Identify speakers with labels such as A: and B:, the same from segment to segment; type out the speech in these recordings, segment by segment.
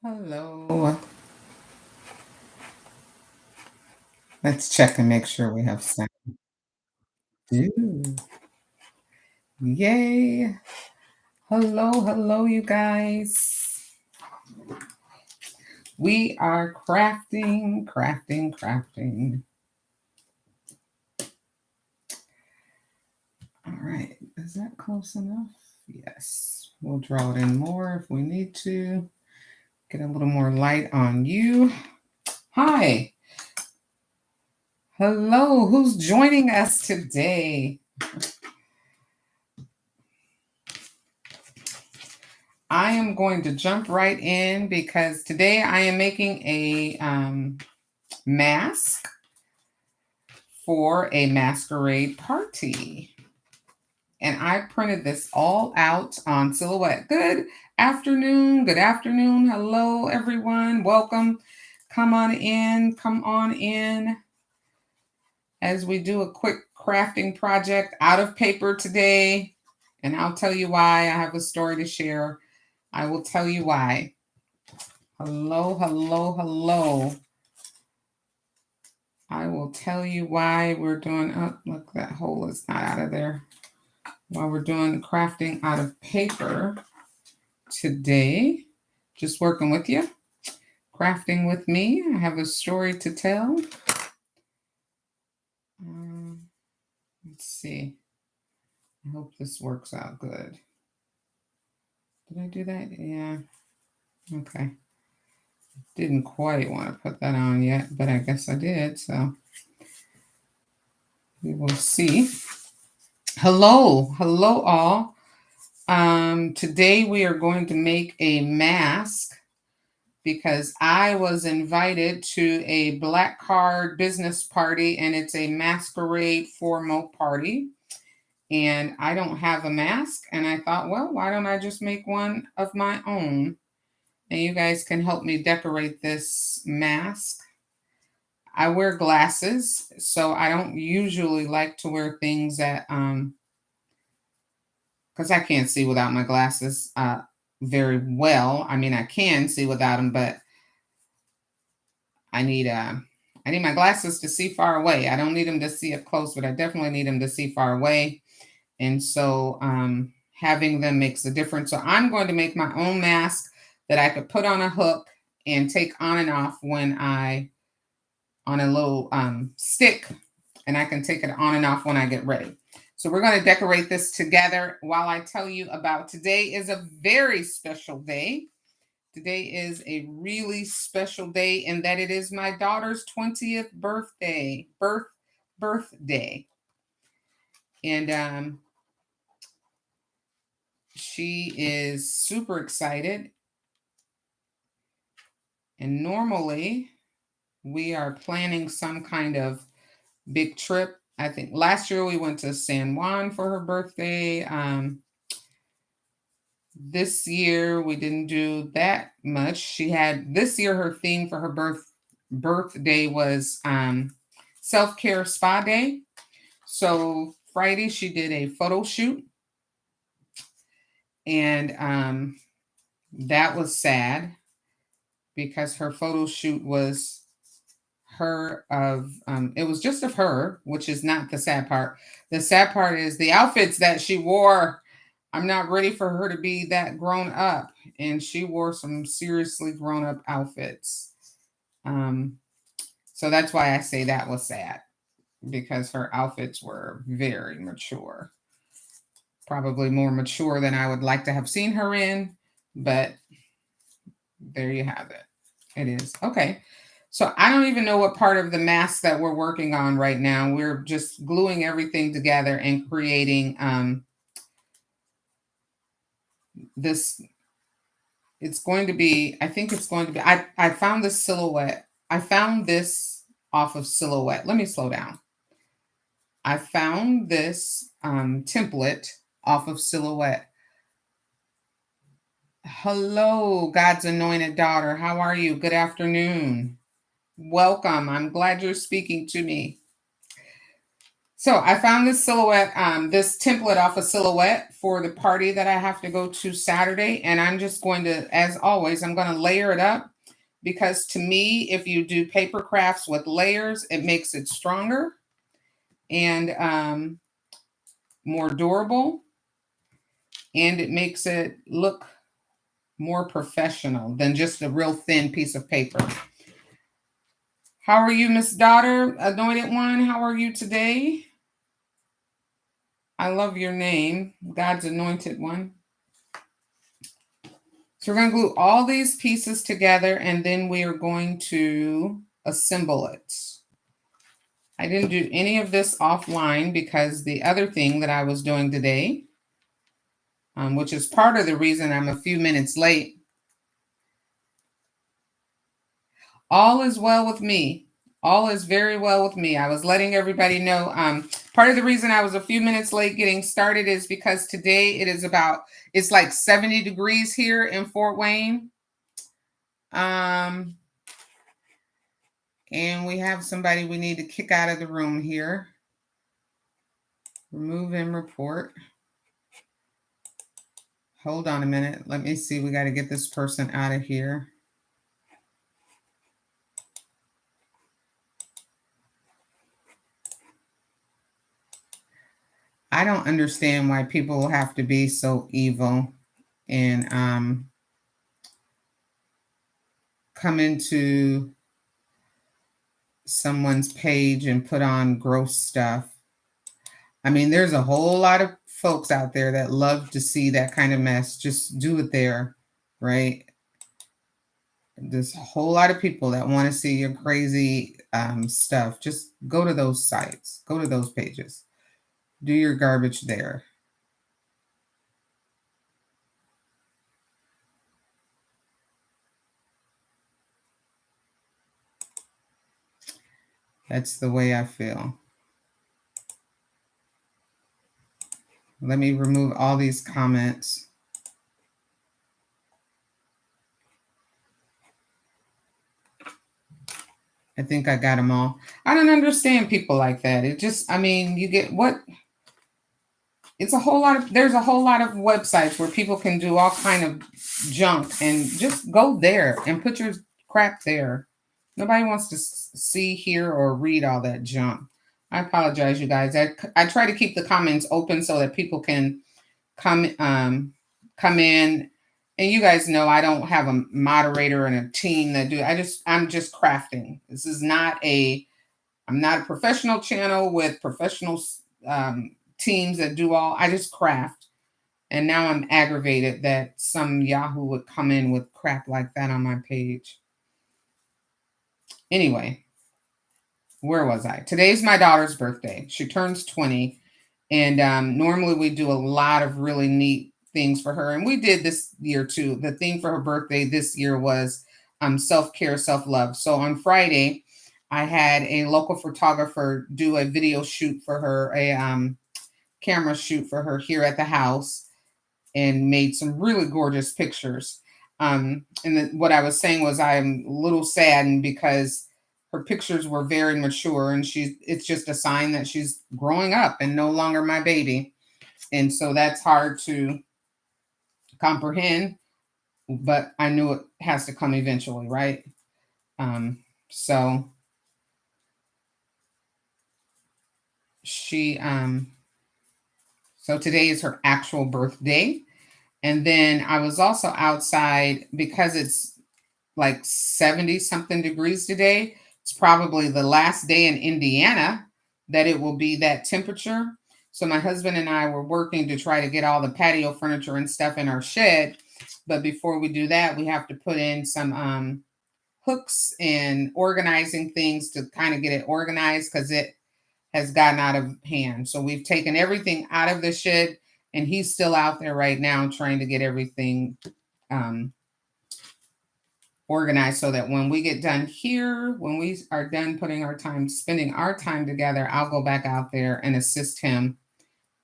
A: Hello. Let's check and make sure we have sound. Ooh, yay. Hello, you guys. We are crafting. All right. Is that close enough? Yes. We'll draw it in more if we need to. Get a little more light on you. Hi. Hello. Who's joining us today? I am going to jump right in because today I am making a mask for a masquerade party. And I printed this all out on Silhouette. Good afternoon. Good afternoon. Hello, everyone. Welcome. Come on in. Come on in as we do a quick crafting project out of paper today. And I'll tell you why. I have a story to share. I will tell you why. Hello. I will tell you why we're doing, oh, look, that hole is not out of there. While we're doing crafting out of paper today, just working with you, crafting with me. I have a story to tell. Let's see. I hope this works out good. Did I do that? Yeah. Okay. Didn't quite want to put that on yet, but I guess I did. So we will see. Hello all. Today we are going to make a mask because I was invited to a black card business party and it's a masquerade formal party. And I don't have a mask. And I thought, well, why don't I just make one of my own? And you guys can help me decorate this mask. I wear glasses, so I don't usually like to wear things that because I can't see without my glasses very well. I mean, I can see without them, but I need my glasses to see far away. I don't need them to see up close, but I definitely need them to see far away. And so having them makes a difference. So I'm going to make my own mask that I could put on a hook and take on and off when on a little stick, and I can take it on and off when I get ready. So we're going to decorate this together while I tell you about today is a very special day. Today is a really special day in that it is my daughter's 20th birthday. And she is super excited. And normally we are planning some kind of big trip. I think last year we went to San Juan for her birthday. This year we didn't do that much. She had this year her theme for her birthday was self-care spa day. So Friday she did a photo shoot, and that was sad because her photo shoot was her of it was just of her, which is not the sad part. The sad part is the outfits that she wore. I'm not ready for her to be that grown up, and she wore some seriously grown up outfits. um so that's why I say that was sad, because her outfits were very mature, probably more mature than I would like to have seen her in, but there you have it. It is okay. So I don't even know what part of the mask that we're working on right now. We're just gluing everything together and creating this. It's going to be, I think it's going to be, I found this silhouette. I found this off of Silhouette. Let me slow down. I found this template off of Silhouette. Hello, God's anointed daughter. How are you? Good afternoon. Welcome. I'm glad you're speaking to me. So I found this silhouette, this template off a silhouette for the party that I have to go to Saturday. And I'm just going to, as always, I'm going to layer it up because to me, if you do paper crafts with layers, it makes it stronger and more durable. And it makes it look more professional than just a real thin piece of paper. How are you, Miss Daughter, Anointed One? How are you today? I love your name, God's Anointed One. So we're going to glue all these pieces together and then we are going to assemble it. I didn't do any of this offline because the other thing that I was doing today, which is part of the reason I'm a few minutes late, all is well with me. All is very well with me. I was letting everybody know. Part of the reason I was a few minutes late getting started is because today it's like 70 degrees here in Fort Wayne. And we have somebody we need to kick out of the room here. Remove and report. Hold on a minute. Let me see. We got to get this person out of here. I don't understand why people have to be so evil and come into someone's page and put on gross stuff. I mean, there's a whole lot of folks out there that love to see that kind of mess. Just do it there, right? There's a whole lot of people that want to see your crazy stuff. Just go to those sites. Go to those pages. Do your garbage there. That's the way I feel. Let me remove all these comments. I think I got them all. I don't understand people like that. It just, I mean, you get what? There's a whole lot of websites where people can do all kind of junk and just go there and put your crap there. Nobody wants to see, hear, or read all that junk. I apologize, you guys. I try to keep the comments open so that people can come in. And you guys know I don't have a moderator and a team that do. I'm just crafting. This is not I'm not a professional channel with professional teams that do all. I just craft. And now I'm aggravated that some Yahoo would come in with crap like that on my page. Anyway, where was I? Today's my daughter's birthday. She turns 20. And normally we do a lot of really neat things for her. And we did this year too. The theme for her birthday this year was self-care, self-love. So on Friday, I had a local photographer do a video shoot for her, a camera shoot for her here at the house, and made some really gorgeous pictures. What I was saying was I'm a little saddened because her pictures were very mature and it's just a sign that she's growing up and no longer my baby. And so that's hard to comprehend, but I knew it has to come eventually, right? So so today is her actual birthday. And then I was also outside because it's like 70 something degrees today. It's probably the last day in Indiana that it will be that temperature. So my husband and I were working to try to get all the patio furniture and stuff in our shed. But before we do that, we have to put in some hooks and organizing things to kind of get it organized because it has gotten out of hand. So we've taken everything out of the shed and he's still out there right now trying to get everything organized so that when we get done here, when we are done spending our time together, I'll go back out there and assist him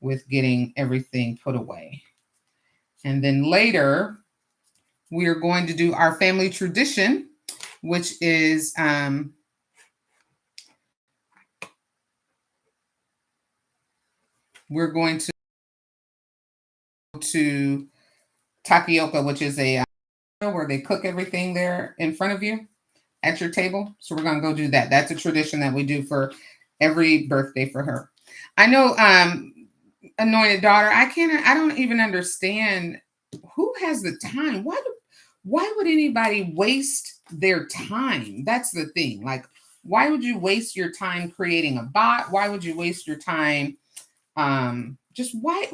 A: with getting everything put away. And then later, we are going to do our family tradition, which is we're going to go to Takioka, which is a where they cook everything there in front of you at your table. So we're gonna go do that. That's a tradition that we do for every birthday for her. I know, anointed daughter. I don't even understand who has the time. Why would anybody waste their time? That's the thing. Like, why would you waste your time creating a bot? Why would you waste your time? Just why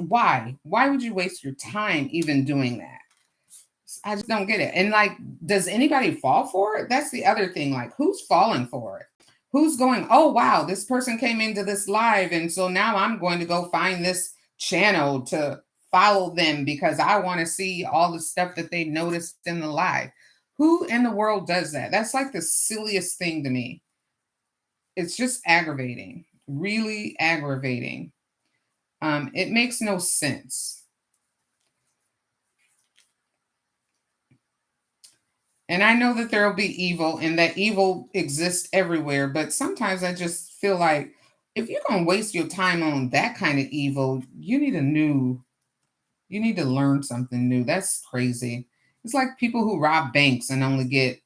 A: would you waste your time even doing that? I just don't get it. And like, does anybody fall for it? That's the other thing. Like, who's falling for it? Who's going, oh, wow, this person came into this live. And so now I'm going to go find this channel to follow them because I want to see all the stuff that they noticed in the live. Who in the world does that? That's like the silliest thing to me. It's just aggravating, really aggravating. It makes no sense. And I know that there will be evil and that evil exists everywhere, but sometimes I just feel like if you're going to waste your time on that kind of evil, you need to learn something new. That's crazy. It's like people who rob banks and only get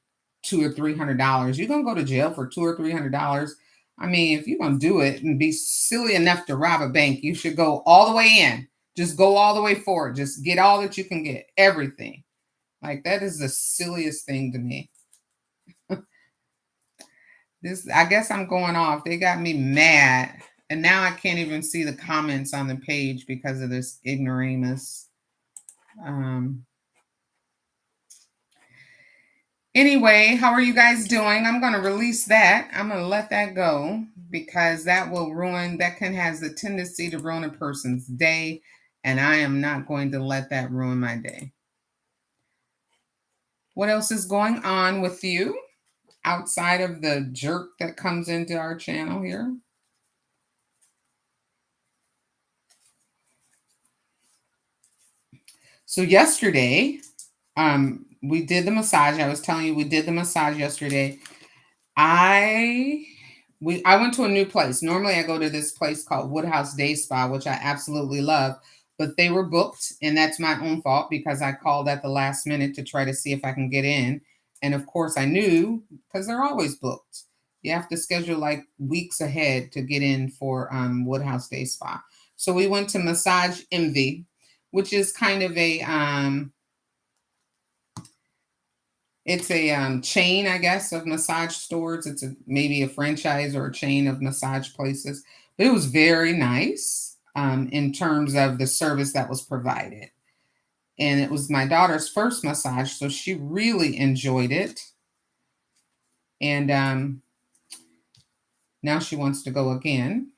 A: $200 or $300. You're going to go to jail for $200 or $300. I mean, if you're going to do it and be silly enough to rob a bank, you should go all the way in. Just go all the way forward. Just get all that you can get, everything. Like, that is the silliest thing to me. I guess I'm going off. They got me mad. And now I can't even see the comments on the page because of this ignoramus. Anyway, how are you guys doing? I'm going to release that. I'm going to let that go because that can has the tendency to ruin a person's day. And I am not going to let that ruin my day. What else is going on with you outside of the jerk that comes into our channel here? So yesterday, we did the massage. I was telling you we did the massage yesterday. I went to a new place. Normally I go to this place called Woodhouse Day Spa, which I absolutely love, but they were booked, and that's my own fault because I called at the last minute to try to see if I can get in. And of course I knew because they're always booked. You have to schedule like weeks ahead to get in for Woodhouse Day Spa. So we went to Massage Envy, which is kind of a it's a chain, I guess, of massage stores. It's maybe a franchise or a chain of massage places. But it was very nice in terms of the service that was provided. And it was my daughter's first massage, so she really enjoyed it. And now she wants to go again.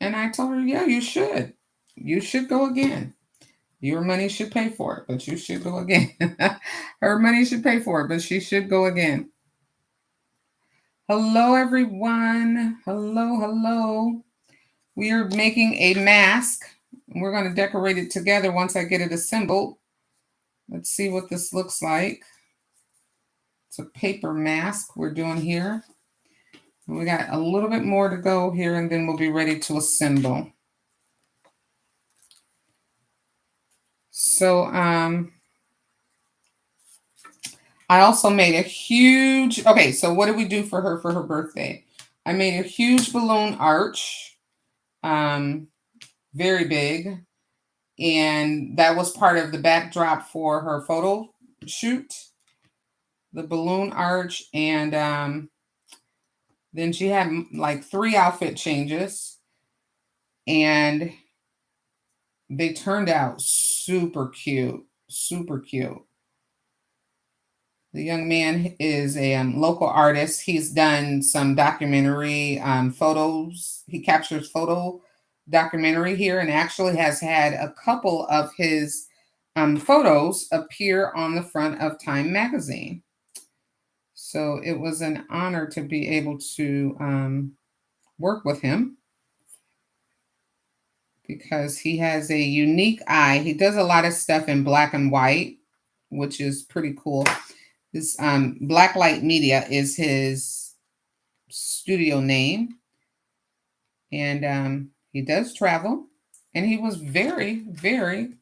A: And I told her, yeah, you should. You should go again. Your money should pay for it, but you should go again. Her money should pay for it, but she should go again. Hello, everyone. Hello, hello. We are making a mask. We're going to decorate it together once I get it assembled. Let's see what this looks like. It's a paper mask we're doing here. And we got a little bit more to go here, and then we'll be ready to assemble. So, I also made a huge, okay, so what did we do for her birthday? I made a huge balloon arch, very big. And that was part of the backdrop for her photo shoot, the balloon arch. And then she had like 3 outfit changes. And they turned out super cute, super cute. The young man is a local artist. He's done some documentary photos. He captures photo documentary here and actually has had a couple of his photos appear on the front of Time magazine. So it was an honor to be able to work with him because he has a unique eye. He does a lot of stuff in black and white, which is pretty cool. This Blacklight Media is his studio name. And he does travel. And he was very, very,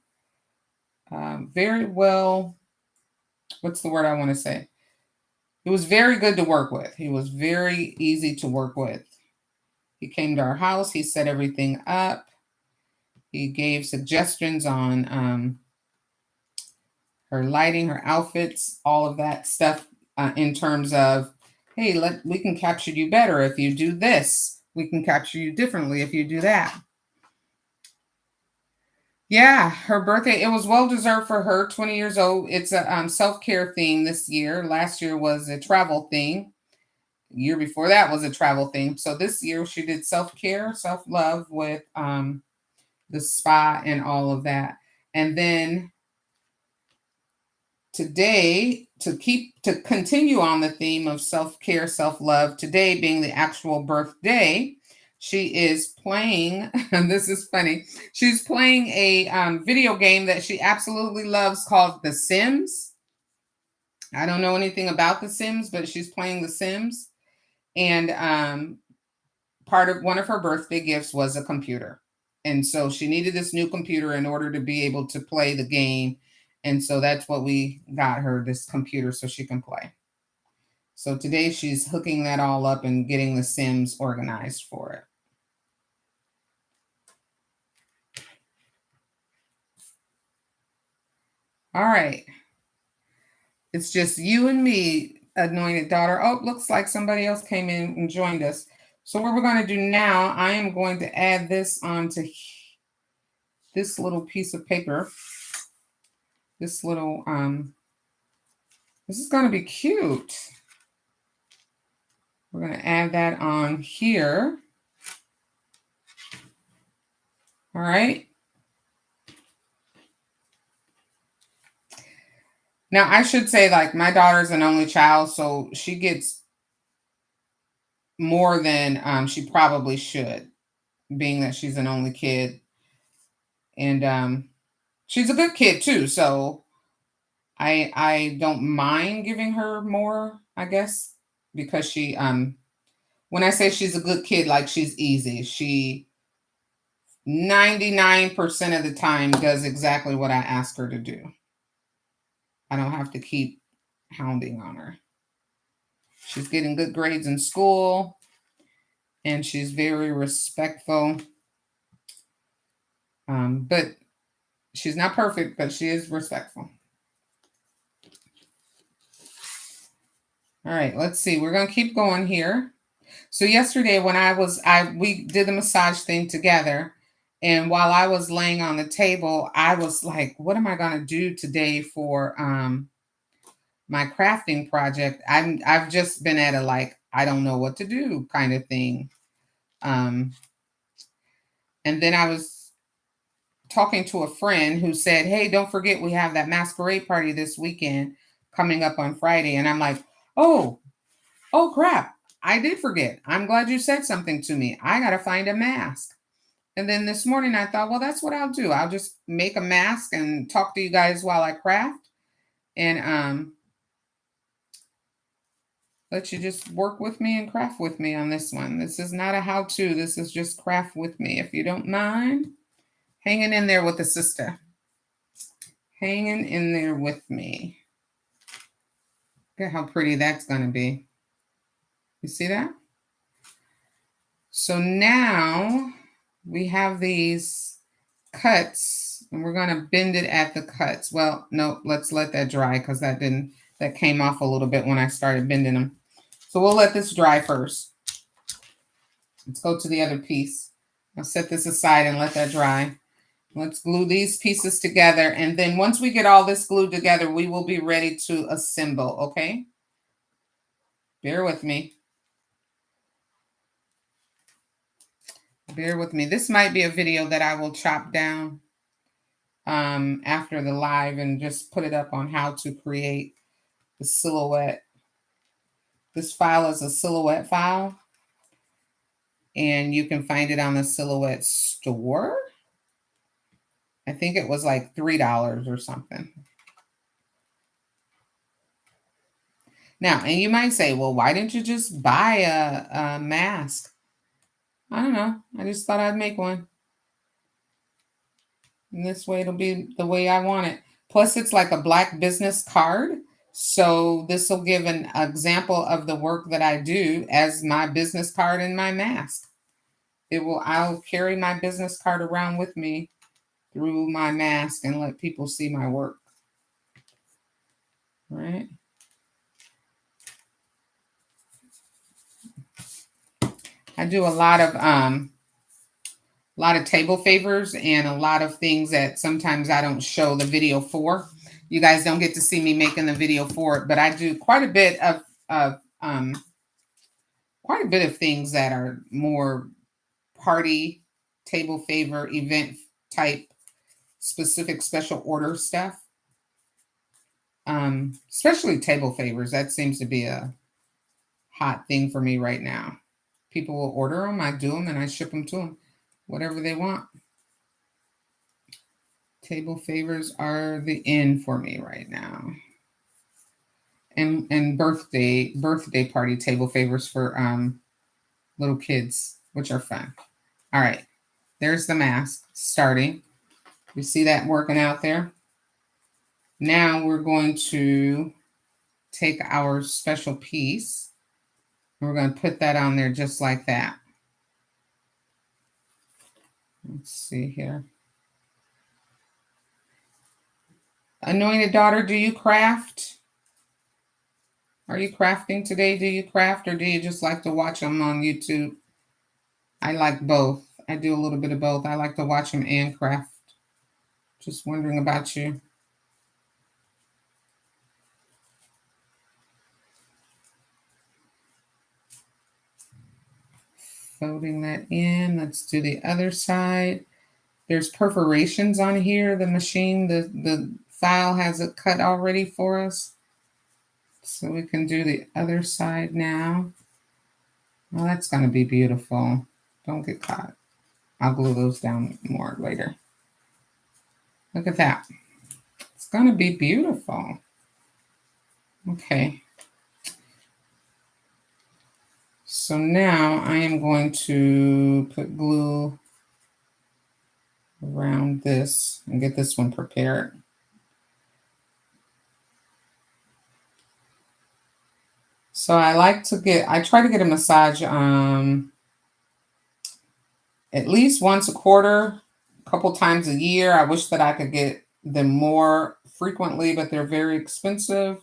A: very well. What's the word I want to say? He was very good to work with. He was very easy to work with. He came to our house. He set everything up. He gave suggestions on her lighting, her outfits, all of that stuff in terms of, hey, we can capture you better if you do this. We can capture you differently if you do that. Yeah, her birthday, it was well deserved for her, 20 years old. It's a self-care theme this year. Last year was a travel theme. Year before that was a travel theme. So this year she did self-care, self-love with the spa and all of that. And then today, to continue on the theme of self-care, self-love, today being the actual birthday, she is playing, and this is funny, she's playing a video game that she absolutely loves called The Sims. I don't know anything about The Sims, but she's playing The Sims. And part of one of her birthday gifts was a computer. And so she needed this new computer in order to be able to play the game. And so that's what we got her, this computer, so she can play. So today she's hooking that all up and getting the Sims organized for it. All right. It's just you and me, anointed daughter. Oh, looks like somebody else came in and joined us. So what we're going to do now, I am going to add this onto this little piece of paper. This little, this is going to be cute. We're going to add that on here. All right. Now, I should say, like, my daughter's an only child, so she gets more than she probably should, being that she's an only kid. And she's a good kid, too, so I don't mind giving her more, I guess, because she, when I say she's a good kid, like, she's easy. She 99% of the time does exactly what I ask her to do. I don't have to keep hounding on her. She's getting good grades in school, and she's very respectful. But she's not perfect, but she is respectful. All right, let's see. We're going to keep going here. So yesterday when we did the massage thing together, and while I was laying on the table, I was like, what am I going to do today for my crafting project? I've just been at a, like, I don't know what to do kind of thing. And then I was talking to a friend who said, hey, don't forget we have that masquerade party this weekend coming up on Friday. And I'm like, oh crap, I did forget. I'm glad you said something to me. I got to find a mask. And then this morning I thought, well, that's what I'll do. I'll just make a mask and talk to you guys while I craft. And let you just work with me and craft with me on this one. This is not a how-to. This is just craft with me. If you don't mind hanging in there with the sister. Hanging in there with me. Look at how pretty that's going to be. You see that? So now we have these cuts, and we're going to bend it at the cuts. Well, no, let's let that dry because that came off a little bit when I started bending them. So we'll let this dry first. Let's go to the other piece. I'll set this aside and let that dry. Let's glue these pieces together. And then once we get all this glued together, we will be ready to assemble, okay? Bear with me. Bear with me. This might be a video that I will chop down after the live and just put it up on how to create the silhouette. This file is a silhouette file, and you can find it on the Silhouette store. I think it was like $3 or something. Now, and you might say, well, why didn't you just buy a mask? I don't know. I just thought I'd make one. And this way it'll be the way I want it. Plus, it's like a black business card. So this will give an example of the work that I do as my business card and my mask. I'll carry my business card around with me through my mask and let people see my work. Right? I do a lot of table favors and a lot of things that sometimes I don't show the video for. You guys don't get to see me making the video for it, but I do quite a bit of quite a bit of things that are more party, table favor, event type, specific special order stuff. Especially table favors. That seems to be a hot thing for me right now. People will order them, I do them, and I ship them to them, whatever they want. Table favors are the in for me right now. And birthday party table favors for little kids, which are fun. All right, there's the mask starting. You see that working out there? Now we're going to take our special piece and we're going to put that on there just like that. Let's see here. Anointed daughter, do you craft? Are you crafting today? Do you craft or do you just like to watch them on YouTube? I like both. I do a little bit of both. I like to watch them and craft. Just wondering about you. Folding that in. Let's do the other side. There's perforations on here. The machine, the file has it cut already for us. So we can do the other side now. Well, that's going to be beautiful. Don't get caught. I'll glue those down more later. Look at that. It's going to be beautiful. Okay. So now I am going to put glue around this and get this one prepared. So I try to get a massage at least once a quarter, a couple times a year. I wish that I could get them more frequently, but they're very expensive,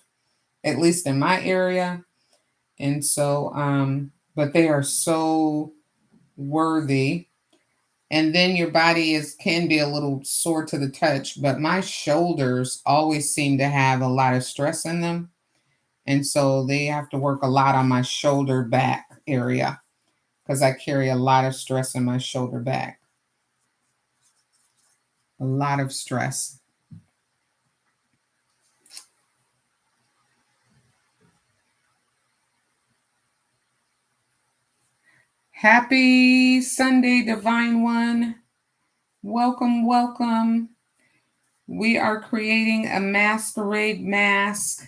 A: at least in my area. And so, but they are so worthy. And then your body can be a little sore to the touch, but my shoulders always seem to have a lot of stress in them. And so they have to work a lot on my shoulder back area because I carry a lot of stress in my shoulder back. A lot of stress. Happy Sunday, Divine One. Welcome, welcome. We are creating a masquerade mask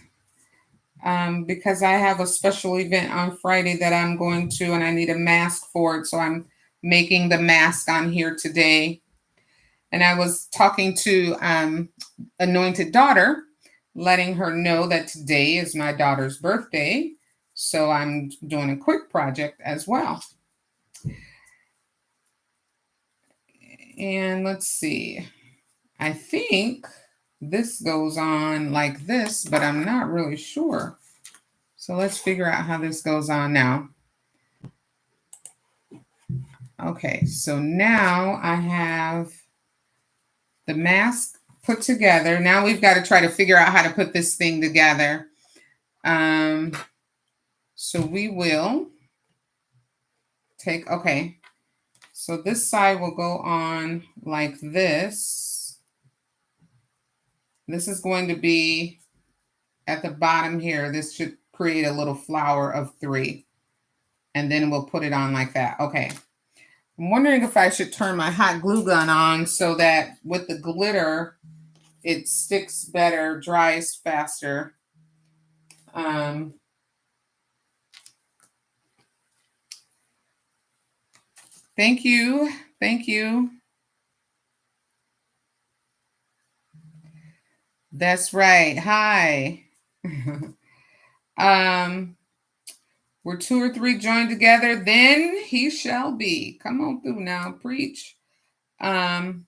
A: because I have a special event on Friday that I'm going to, and I need a mask for it. So I'm making the mask on here today. And I was talking to Anointed Daughter, letting her know that today is my daughter's birthday. So I'm doing a quick project as well. And let's see. I think this goes on like this, but I'm not really sure. So let's figure out how this goes on now. Okay, so now I have the mask put together. Now we've got to try to figure out how to put this thing together. So we will take, okay. So this side will go on like this. This is going to be at the bottom here. This should create a little flower of 3. And then we'll put it on like that. Okay. I'm wondering if I should turn my hot glue gun on so that with the glitter, it sticks better, dries faster. Thank you. Thank you. That's right. Hi. um, we're two or three joined together, then he shall be. Come on through now, preach. Um,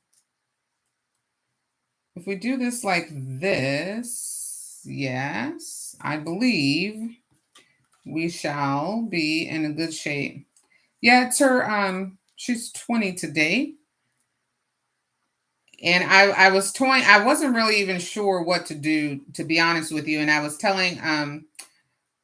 A: if we do this like this, yes, I believe we shall be in a good shape. Yeah, it's her, she's 20 today. And I was toying, I wasn't really even sure what to do, to be honest with you. And I was telling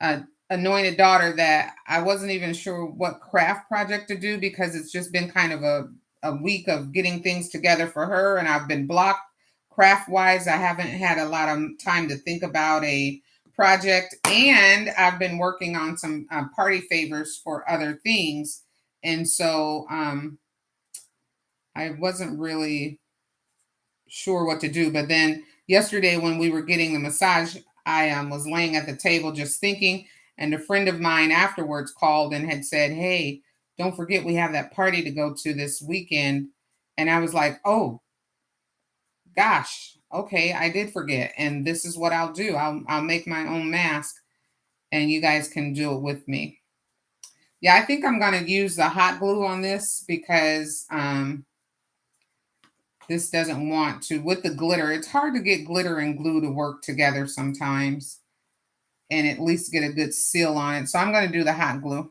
A: a anointed daughter that I wasn't even sure what craft project to do because it's just been kind of a week of getting things together for her, and I've been blocked craft wise. I haven't had a lot of time to think about a project, and I've been working on some party favors for other things, and so I wasn't really sure what to do. But then yesterday, when we were getting the massage, I was laying at the table just thinking, and a friend of mine afterwards called and had said, "Hey, don't forget we have that party to go to this weekend." And I was like, "Oh gosh, okay, I did forget." And this is what I'll do. I'll make my own mask, and you guys can do it with me. Yeah, I think I'm gonna use the hot glue on this because this doesn't want to, with the glitter, it's hard to get glitter and glue to work together sometimes and at least get a good seal on it. So I'm going to do the hot glue.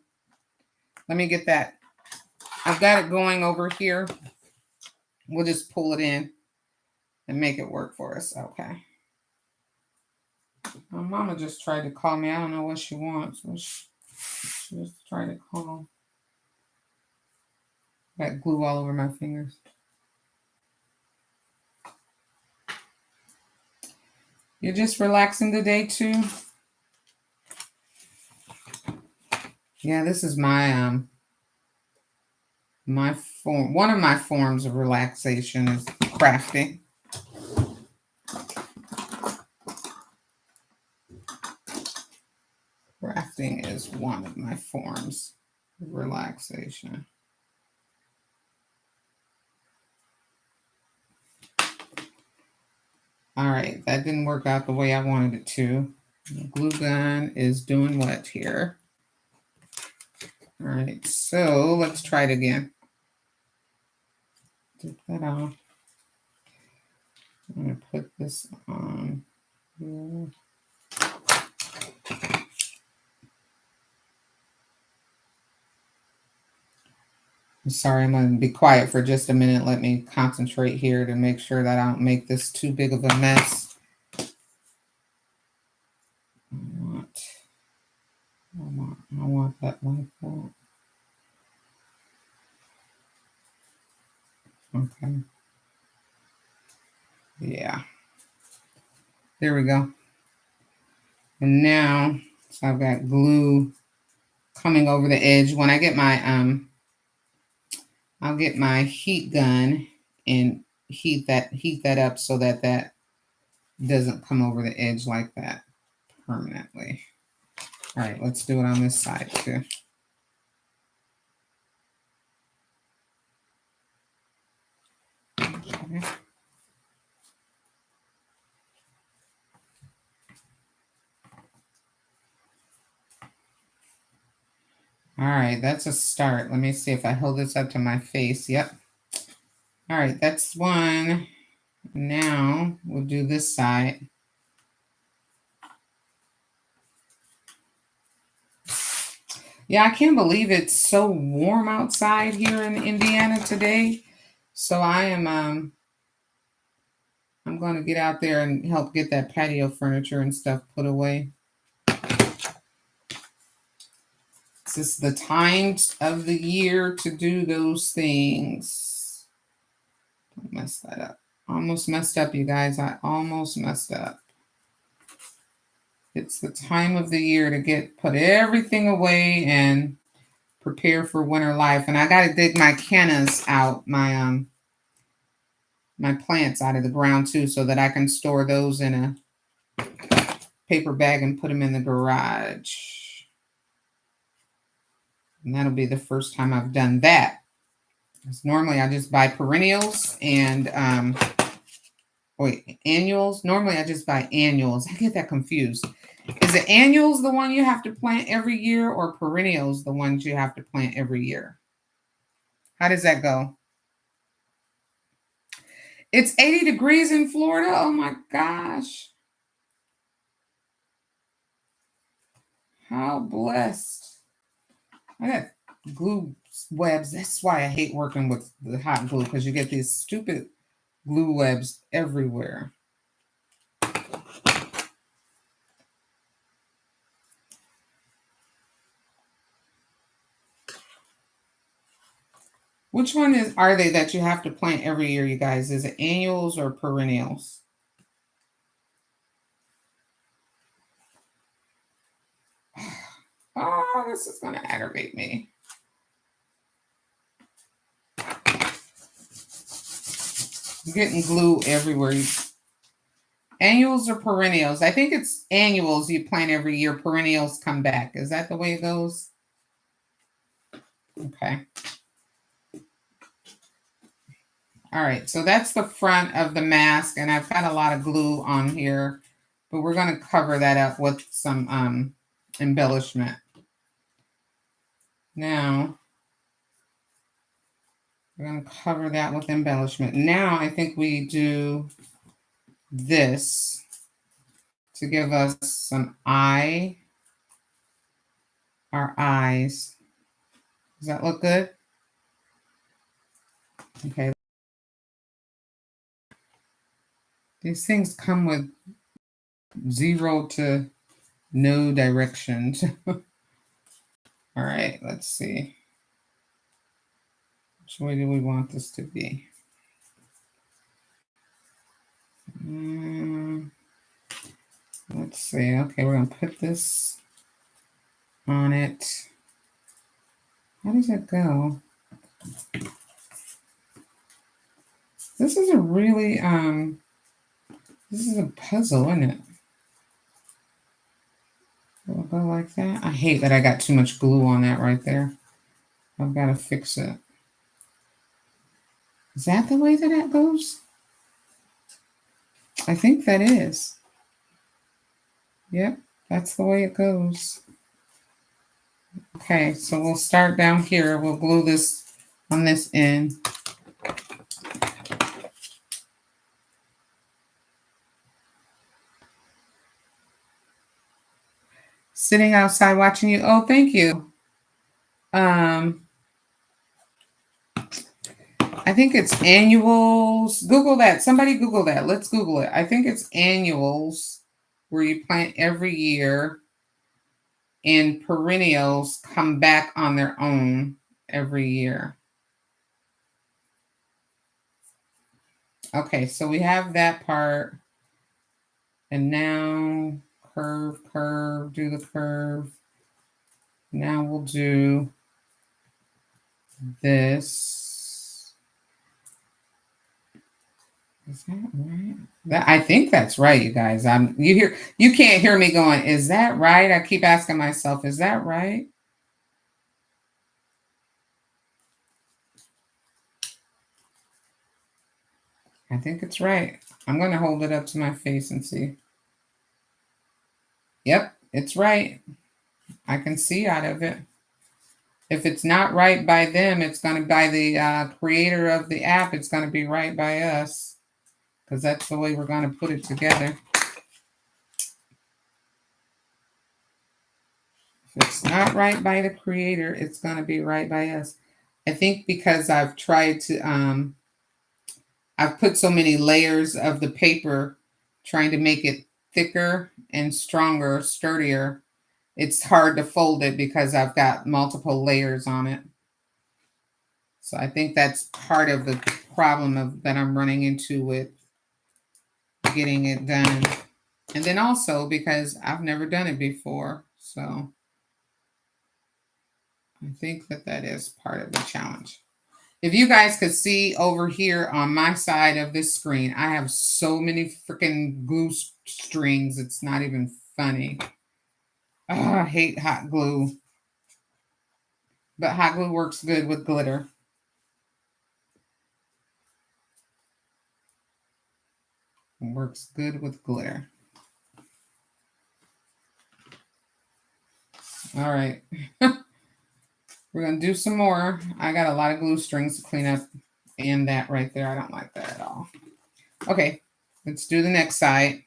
A: Let me get that. I've got it going over here. We'll just pull it in and make it work for us. Okay. My mama just tried to call me. I don't know what she wants. She just tried to call. Got glue all over my fingers. You're just relaxing today too? Yeah, this is my my form. One of my forms of relaxation is crafting. Crafting is one of my forms of relaxation. All right, that didn't work out the way I wanted it to. The glue gun is doing what here? All right, so let's try it again. Take that off. I'm going to put this on here. I'm sorry, I'm going to be quiet for just a minute. Let me concentrate here to make sure that I don't make this too big of a mess. I want that like that. Okay. Yeah. There we go. And now, so I've got glue coming over the edge. When I get my, I'll get my heat gun and heat that up so that that doesn't come over the edge like that permanently. All right, let's do it on this side too. Okay. All right, that's a start. Let me see if I hold this up to my face. Yep. All right, that's one. Now we'll do this side. Yeah, I can't believe it's so warm outside here in Indiana today. So I'm going to get out there and help get that patio furniture and stuff put away. It's just the time of the year to do those things. Don't mess that up. Almost messed up, you guys. I almost messed up. It's the time of the year to put everything away and prepare for winter life. And I got to dig my cannas out, my plants out of the ground too, so that I can store those in a paper bag and put them in the garage. And that'll be the first time I've done that. Because normally I just buy perennials and Wait, annuals? Normally I just buy annuals. I get that confused. Is it annuals the one you have to plant every year, or perennials the ones you have to plant every year? How does that go? It's 80 degrees in Florida. Oh my gosh. How blessed. I got glue webs. That's why I hate working with the hot glue, because you get these stupid glue webs everywhere. Which one are they that you have to plant every year, you guys? Is it annuals or perennials? Oh, this is going to aggravate me. I'm getting glue everywhere. Annuals or perennials? I think it's annuals you plant every year. Perennials come back. Is that the way it goes? Okay. All right. So that's the front of the mask. And I've got a lot of glue on here, but we're going to cover that up with some embellishment. Now, we're going to cover that with embellishment. Now, I think we do this to give us some our eyes. Does that look good? Okay. These things come with 0 to no directions. All right, let's see. Which way do we want this to be? Let's see. Okay, we're going to put this on it. How does it go? This is a really, this is a puzzle, isn't it? Will it go like that? I hate that I got too much glue on that right there. I've got to fix it. Is that the way that it goes? I think that is. Yep, that's the way it goes. Okay, so we'll start down here. We'll glue this on this end. Sitting outside watching you. Oh, thank you. I think it's annuals. Google that. Somebody Google that. Let's Google it. I think it's annuals where you plant every year, and perennials come back on their own every year. Okay, so we have that part. And now curve, curve, do the curve. Now we'll do this. Is that right? I think that's right, you guys. You can't hear me going, is that right? I keep asking myself, is that right? I think it's right. I'm going to hold it up to my face and see. Yep, it's right. I can see out of it. If it's not right by them, it's going to by the creator of the app. It's going to be right by us, because that's the way we're going to put it together. If it's not right by the creator, it's going to be right by us. I think because I've tried to, I've put so many layers of the paper trying to make it thicker and stronger, sturdier. It's hard to fold it because I've got multiple layers on it. So I think that's part of the problem that I'm running into with getting it done. And then also because I've never done it before. So I think that is part of the challenge. If you guys could see over here on my side of this screen, I have so many freaking glue strings. It's not even funny. Oh, I hate hot glue. But hot glue works good with glitter. Works good with glitter. All right. We're going to do some more. I got a lot of glue strings to clean up. And that right there, I don't like that at all. Okay, let's do the next side.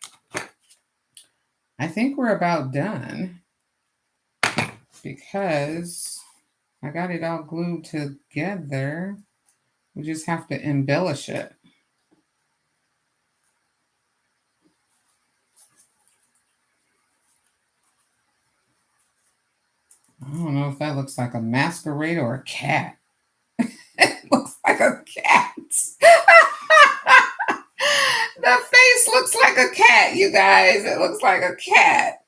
A: I think we're about done because I got it all glued together. We just have to embellish it. I don't know if that looks like a masquerade or a cat. It looks like a cat. The face looks like a cat, you guys. It looks like a cat.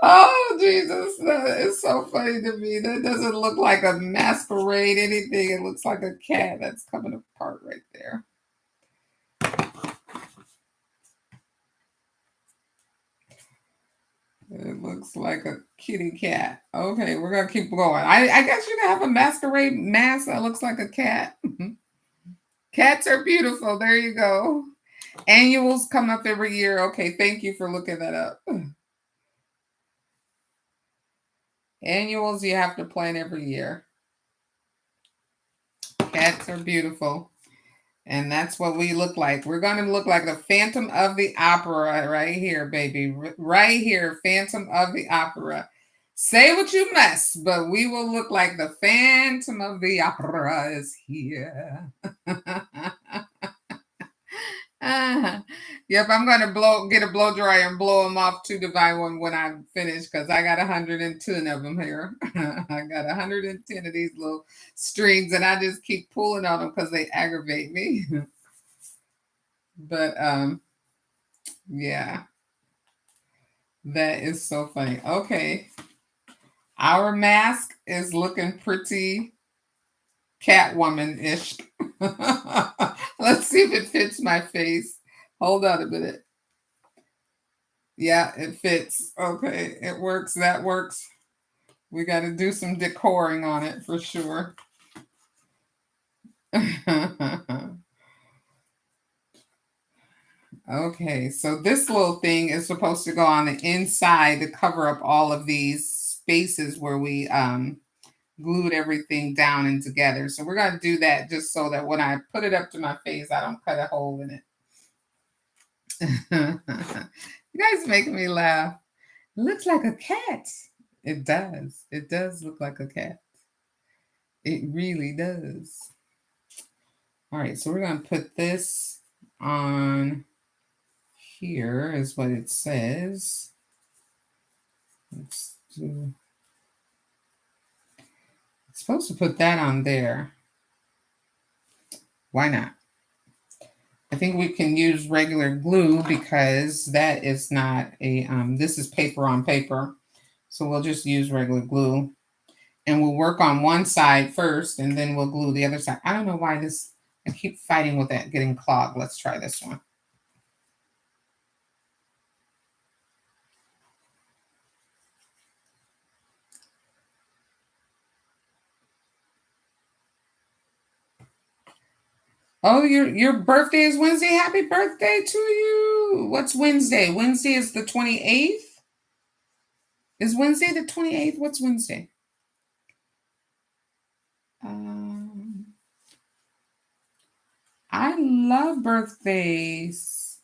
A: Oh, Jesus. That is so funny to me. That doesn't look like a masquerade, anything. It looks like a cat that's coming apart right there. It looks like a kitty cat. Okay, we're going to keep going. I guess you can have a masquerade mask that looks like a cat. Cats are beautiful. There you go. Annuals come up every year. Okay, thank you for looking that up. Annuals you have to plan every year. Cats are beautiful. And that's what we look like. We're going to look like the Phantom of the Opera right here, baby. Right here, Phantom of the Opera. Say what you must, but we will look like the Phantom of the Opera is here. Yep, I'm going to get a blow dryer and blow them off to Divine One when I'm finished because I got 110 of them here. I got 110 of these little strings and I just keep pulling on them because they aggravate me. But yeah, that is so funny. Okay, our mask is looking pretty Catwoman-ish. Let's see if it fits my face. Hold on a minute. Yeah, it fits. Okay, it works. That works. We got to do some decoring on it for sure. Okay, so this little thing is supposed to go on the inside to cover up all of these spaces where we glued everything down and together. So we're going to do that just so that when I put it up to my face, I don't cut a hole in it. You guys make me laugh. It looks like a cat. It does. It does look like a cat. It really does. All right, so we're going to put this on here is what it says. Let's do. It's supposed to put that on there. Why not? I think we can use regular glue because that is not a, this is paper on paper. So we'll just use regular glue and we'll work on one side first and then we'll glue the other side. I don't know why this, I keep fighting with that getting clogged. Let's try this one. Oh, your birthday is Wednesday. Happy birthday to you. What's Wednesday? Wednesday is the 28th? Is Wednesday the 28th? What's Wednesday? I love birthdays.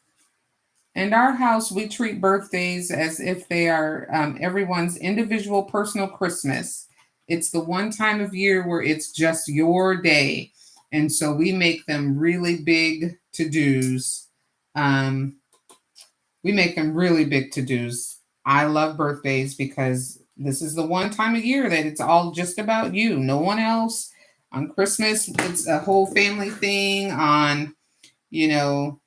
A: In our house, we treat birthdays as if they are everyone's individual personal Christmas. It's the one time of year where it's just your day. And so we make them really big to-dos. We make them really big to-dos. I love birthdays because this is the one time of year that it's all just about you. No one else. On Christmas, it's a whole family thing. On, you know,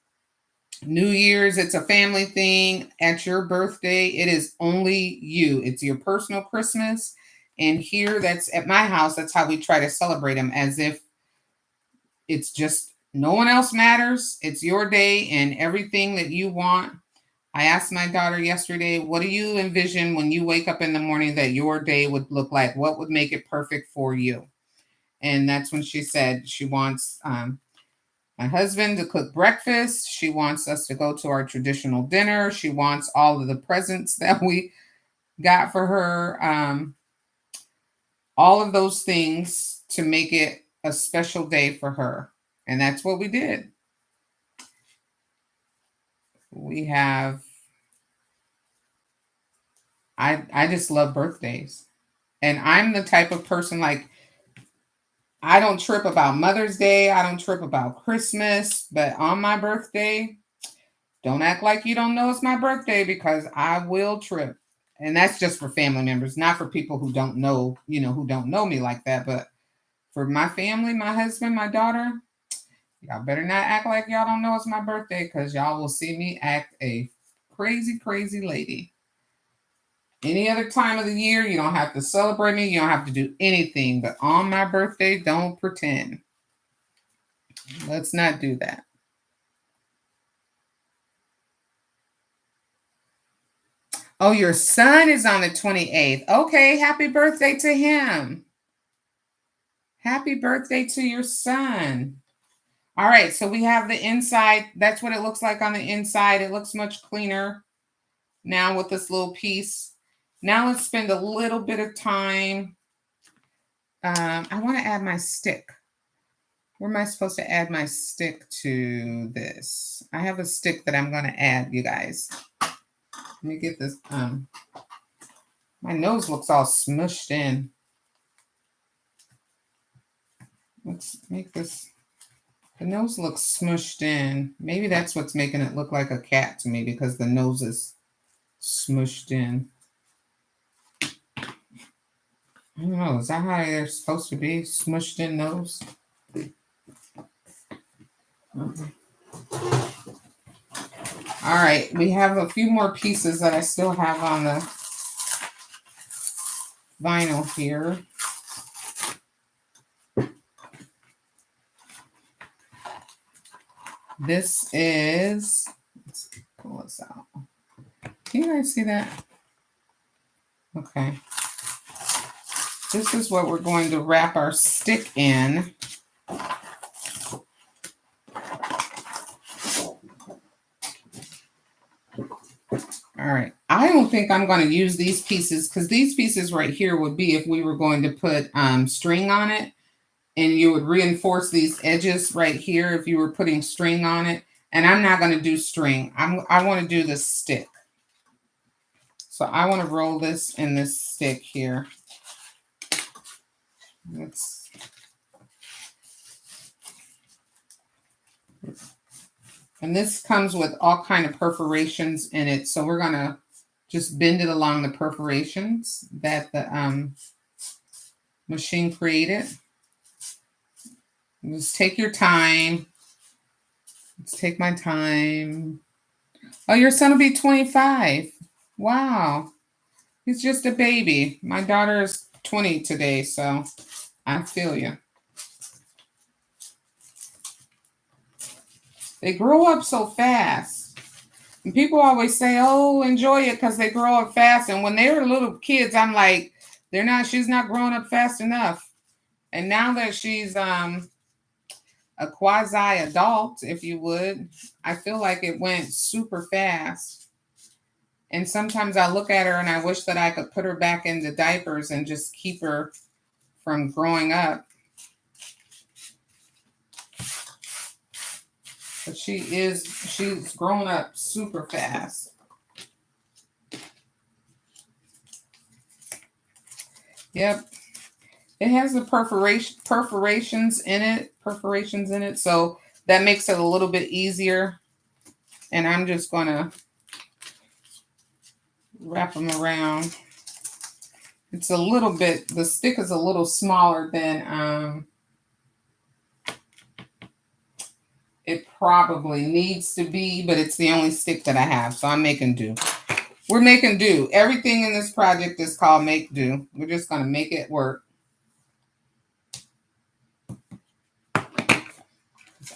A: New Year's, it's a family thing. At your birthday, it is only you. It's your personal Christmas. And here, that's at my house, that's how we try to celebrate them, as if it's just no one else matters. It's your day and everything that you want. I asked my daughter yesterday, what do you envision when you wake up in the morning that your day would look like? What would make it perfect for you? And that's when she said she wants my husband to cook breakfast. She wants us to go to our traditional dinner. She wants all of the presents that we got for her. All of those things to make it a special day for her. And that's what we did. We have, I just love birthdays. And I'm the type of person like, I don't trip about Mother's Day. I don't trip about Christmas. But on my birthday, don't act like you don't know it's my birthday because I will trip. And that's just for family members, not for people who don't know, who don't know me like that. But for my family, my husband, my daughter, y'all better not act like y'all don't know it's my birthday because y'all will see me act a crazy, crazy lady. Any other time of the year, you don't have to celebrate me. You don't have to do anything. But on my birthday, don't pretend. Let's not do that. Oh, your son is on the 28th. Okay, happy birthday to him. Happy birthday to your son. All right, so we have the inside. That's what it looks like on the inside. It looks much cleaner now with this little piece. Now let's spend a little bit of time. I want to add my stick. Where am I supposed to add my stick to this? I have a stick that I'm going to add, you guys. Let me get this. My nose looks all smushed in. Let's make this. The nose looks smushed in. Maybe that's what's making it look like a cat to me because the nose is smushed in. I don't know. Is that how they're supposed to be? Smushed in nose? Okay. All right. We have a few more pieces that I still have on the vinyl here. This is, let's pull this out. Can you guys see that? Okay. This is what we're going to wrap our stick in. All right. I don't think I'm going to use these pieces because these pieces right here would be if we were going to put string on it. And you would reinforce these edges right here if you were putting string on it. And I'm not going to do string. I want to do the stick. So I want to roll this in this stick here. And this comes with all kind of perforations in it. So we're going to just bend it along the perforations that the machine created. Just take your time. Let's take my time. Oh, your son will be 25. Wow. He's just a baby. My daughter is 20 today, so I feel you. They grow up so fast. And people always say, oh, enjoy it because they grow up fast. And when they were little kids, I'm like, she's not growing up fast enough. And now that she's a quasi-adult, if you would, I feel like it went super fast. And sometimes I look at her and I wish that I could put her back into diapers and just keep her from growing up. But she's grown up super fast. Yep. It has the perforations in it. So that makes it a little bit easier. And I'm just going to wrap them around. It's a little bit, the stick is a little smaller than it probably needs to be, but it's the only stick that I have. So I'm making do. We're making do. Everything in this project is called make do. We're just going to make it work.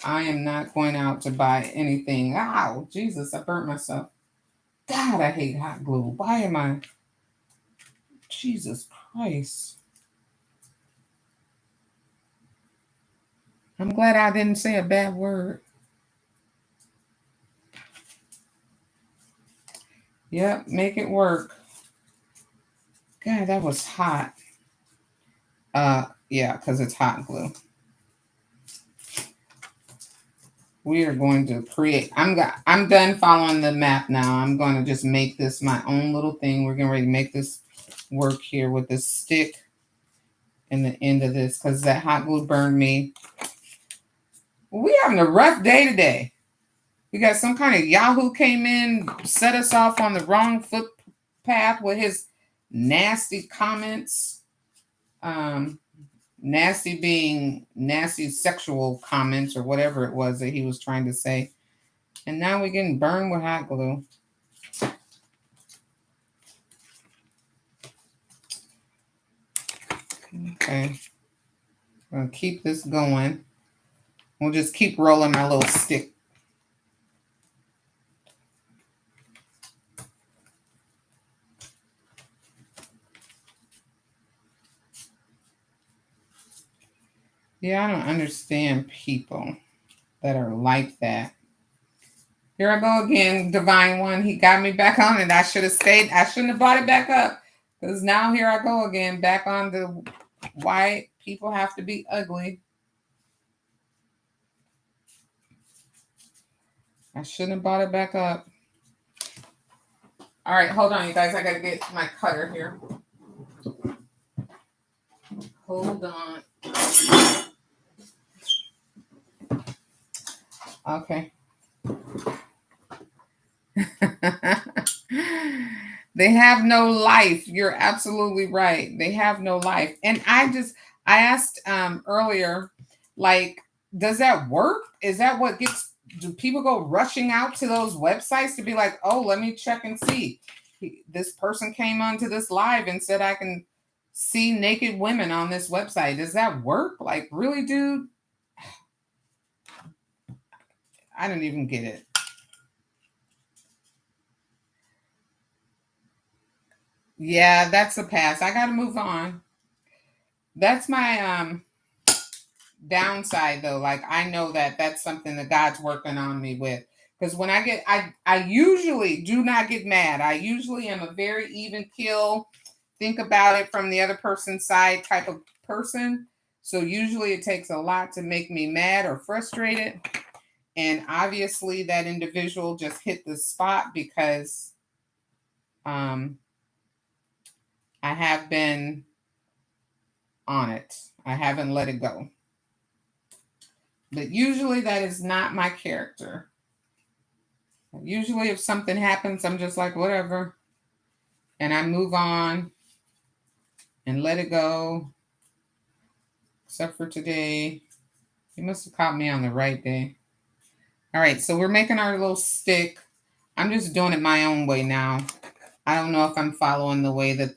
A: I am not going out to buy anything. Ow, Jesus, I burnt myself. God, I hate hot glue. Why am I? Jesus Christ. I'm glad I didn't say a bad word. Yep, make it work. God, that was hot. Yeah, because it's hot glue. We are going to create. I'm done following the map now. I'm going to just make this my own little thing. We're getting ready to make this work here with this stick and the end of this because that hot glue burned me. We having a rough day today. We got some kind of Yahoo came in, set us off on the wrong footpath with his nasty comments. Nasty being nasty sexual comments or whatever it was that he was trying to say. And now we're getting burned with hot glue. Okay. I'm going to keep this going. We'll just keep rolling my little stick. Yeah, I don't understand people that are like that. Here I go again, Divine One. He got me back on it. I should have stayed. I shouldn't have brought it back up. Because now here I go again, back on the why people have to be ugly. I shouldn't have brought it back up. All right, hold on, you guys. I got to get my cutter here. Hold on. Okay. They have no life. You're absolutely right. They have no life. And I asked earlier, like, does that work? Is that what gets, do people go rushing out to those websites to be like, oh, let me check and see. This person came onto this live and said I can see naked women on this website. Does that work? Like, really, dude? I don't even get it. Yeah, that's a pass. I got to move on. That's my downside though. Like I know that that's something that God's working on me with. Because when I usually do not get mad. I usually am a very even kill, think about it from the other person's side type of person. So usually it takes a lot to make me mad or frustrated. And obviously that individual just hit the spot because um I have been on it. I haven't let it go. But usually that is not my character. Usually if something happens, I'm just like, whatever. And I move on and let it go. Except for today. You must have caught me on the right day. All right, so we're making our little stick. I'm just doing it my own way now. I don't know if I'm following the way that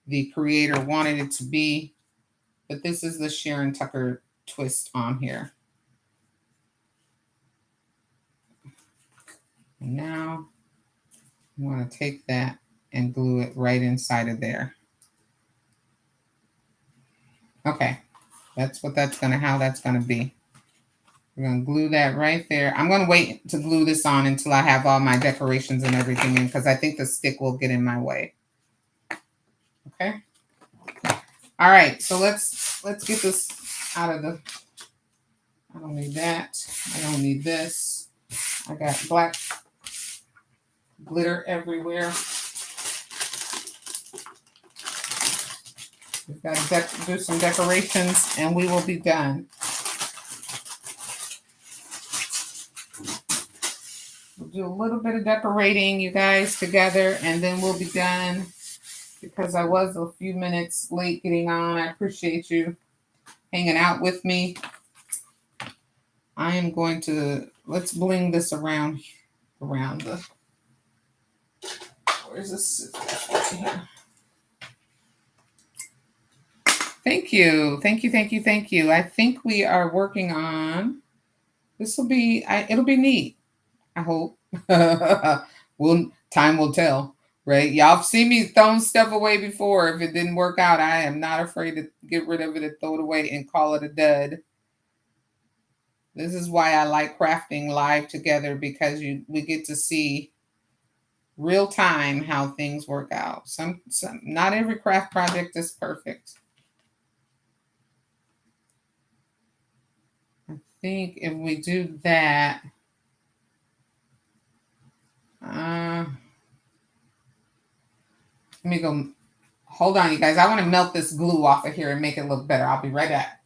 A: the creator wanted it to be, but this is the Sharon Tucker twist on here. And now I want to take that and glue it right inside of there. Okay, that's what how that's gonna be. We're gonna glue that right there. I'm gonna wait to glue this on until I have all my decorations and everything in because I think the stick will get in my way. Okay. All right, so let's get this out of the. I don't need that. I don't need this. I got black glitter everywhere. We've got to do some decorations and we will be done. We'll do a little bit of decorating, you guys, together, and then we'll be done because I was a few minutes late getting on. I appreciate you hanging out with me. I am going to, let's bling this around the, where's this? Right here. Thank you. Thank you. Thank you. Thank you. I think we are working on, this will be, it'll be neat. I hope. Time will tell. right? Y'all have seen me throwing stuff away before. If it didn't work out, I am not afraid to get rid of it and throw it away and call it a dud. This is why I like crafting live together, because we get to see real time how things work out. Some not every craft project is perfect. I think if we do that, let me go. Hold on, you guys. I want to melt this glue off of here and make it look better. I'll be right back.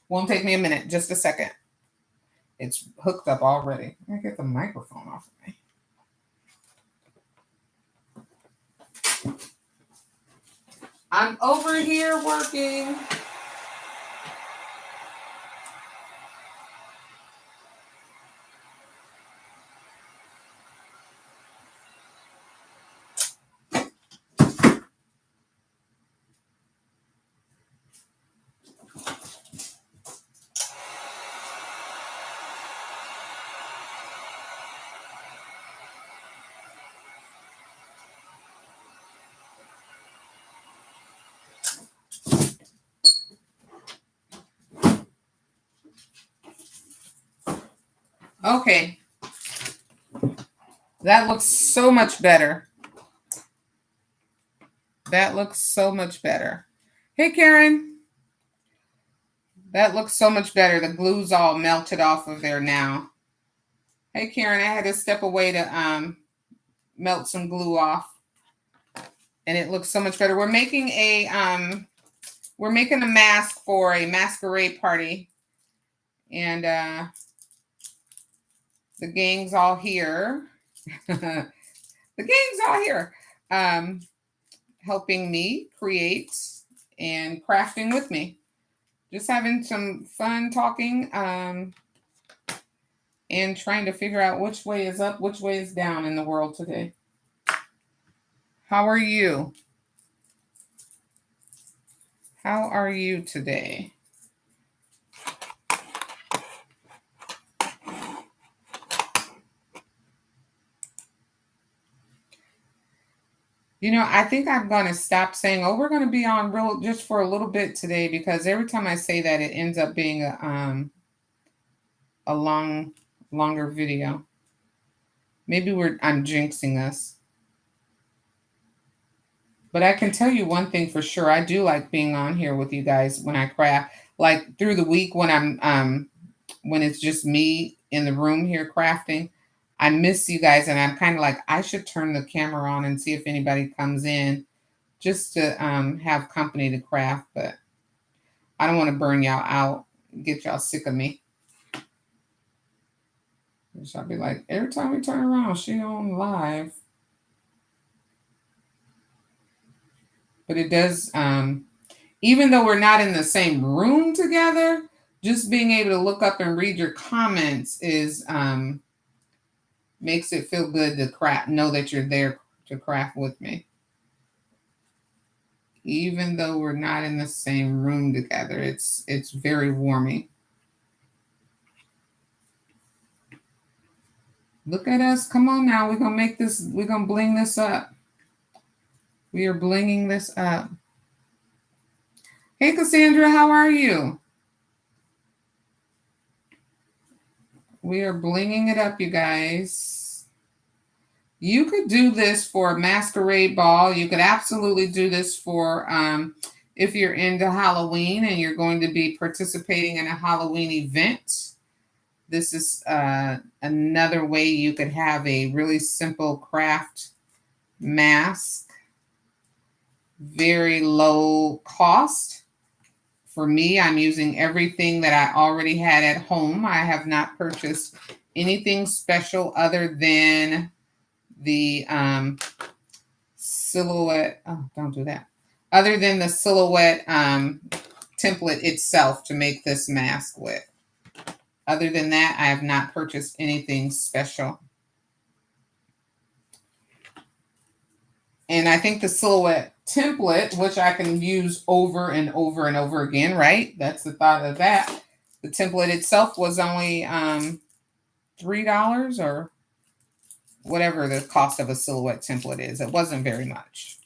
A: Won't take me a minute, just a second. It's hooked up already. Let me get the microphone off of me. I'm over here working. Okay. That looks so much better. That looks so much better. Hey, Karen. That looks so much better. The glue's all melted off of there now. Hey, Karen, I had to step away to melt some glue off. And it looks so much better. We're making a mask for a masquerade party. And the gang's all here. The gang's all here. Helping me create and crafting with me. Just having some fun talking and trying to figure out which way is up, which way is down in the world today. How are you? How are you today? You know, I think I'm going to stop saying, oh, we're going to be on real just for a little bit today, because every time I say that, it ends up being a longer video. Maybe I'm jinxing us. But I can tell you one thing for sure. I do like being on here with you guys when I craft. Like through the week when I'm when it's just me in the room here crafting, I miss you guys, and I'm kind of like, I should turn the camera on and see if anybody comes in just to have company to craft, but I don't want to burn y'all out, get y'all sick of me. I'll be like, every time we turn around, she on live. But it does, even though we're not in the same room together, just being able to look up and read your comments is makes it feel good to know that you're there to craft with me. Even though we're not in the same room together, it's very warming. Look at us. Come on now. We're going to bling this up. We are blinging this up. Hey, Cassandra, how are you? We are blinging it up, you guys. You could do this for a masquerade ball. You could absolutely do this for if you're into Halloween and you're going to be participating in a Halloween event. This is another way you could have a really simple craft mask. Very low cost. For me, I'm using everything that I already had at home. I have not purchased anything special other than the silhouette. Oh, don't do that. Other than the silhouette template itself to make this mask with. Other than that, I have not purchased anything special. And I think the silhouette template, which I can use over and over and over again, right? That's the thought of that. The template itself was only $3 or whatever the cost of a silhouette template is. It wasn't very much.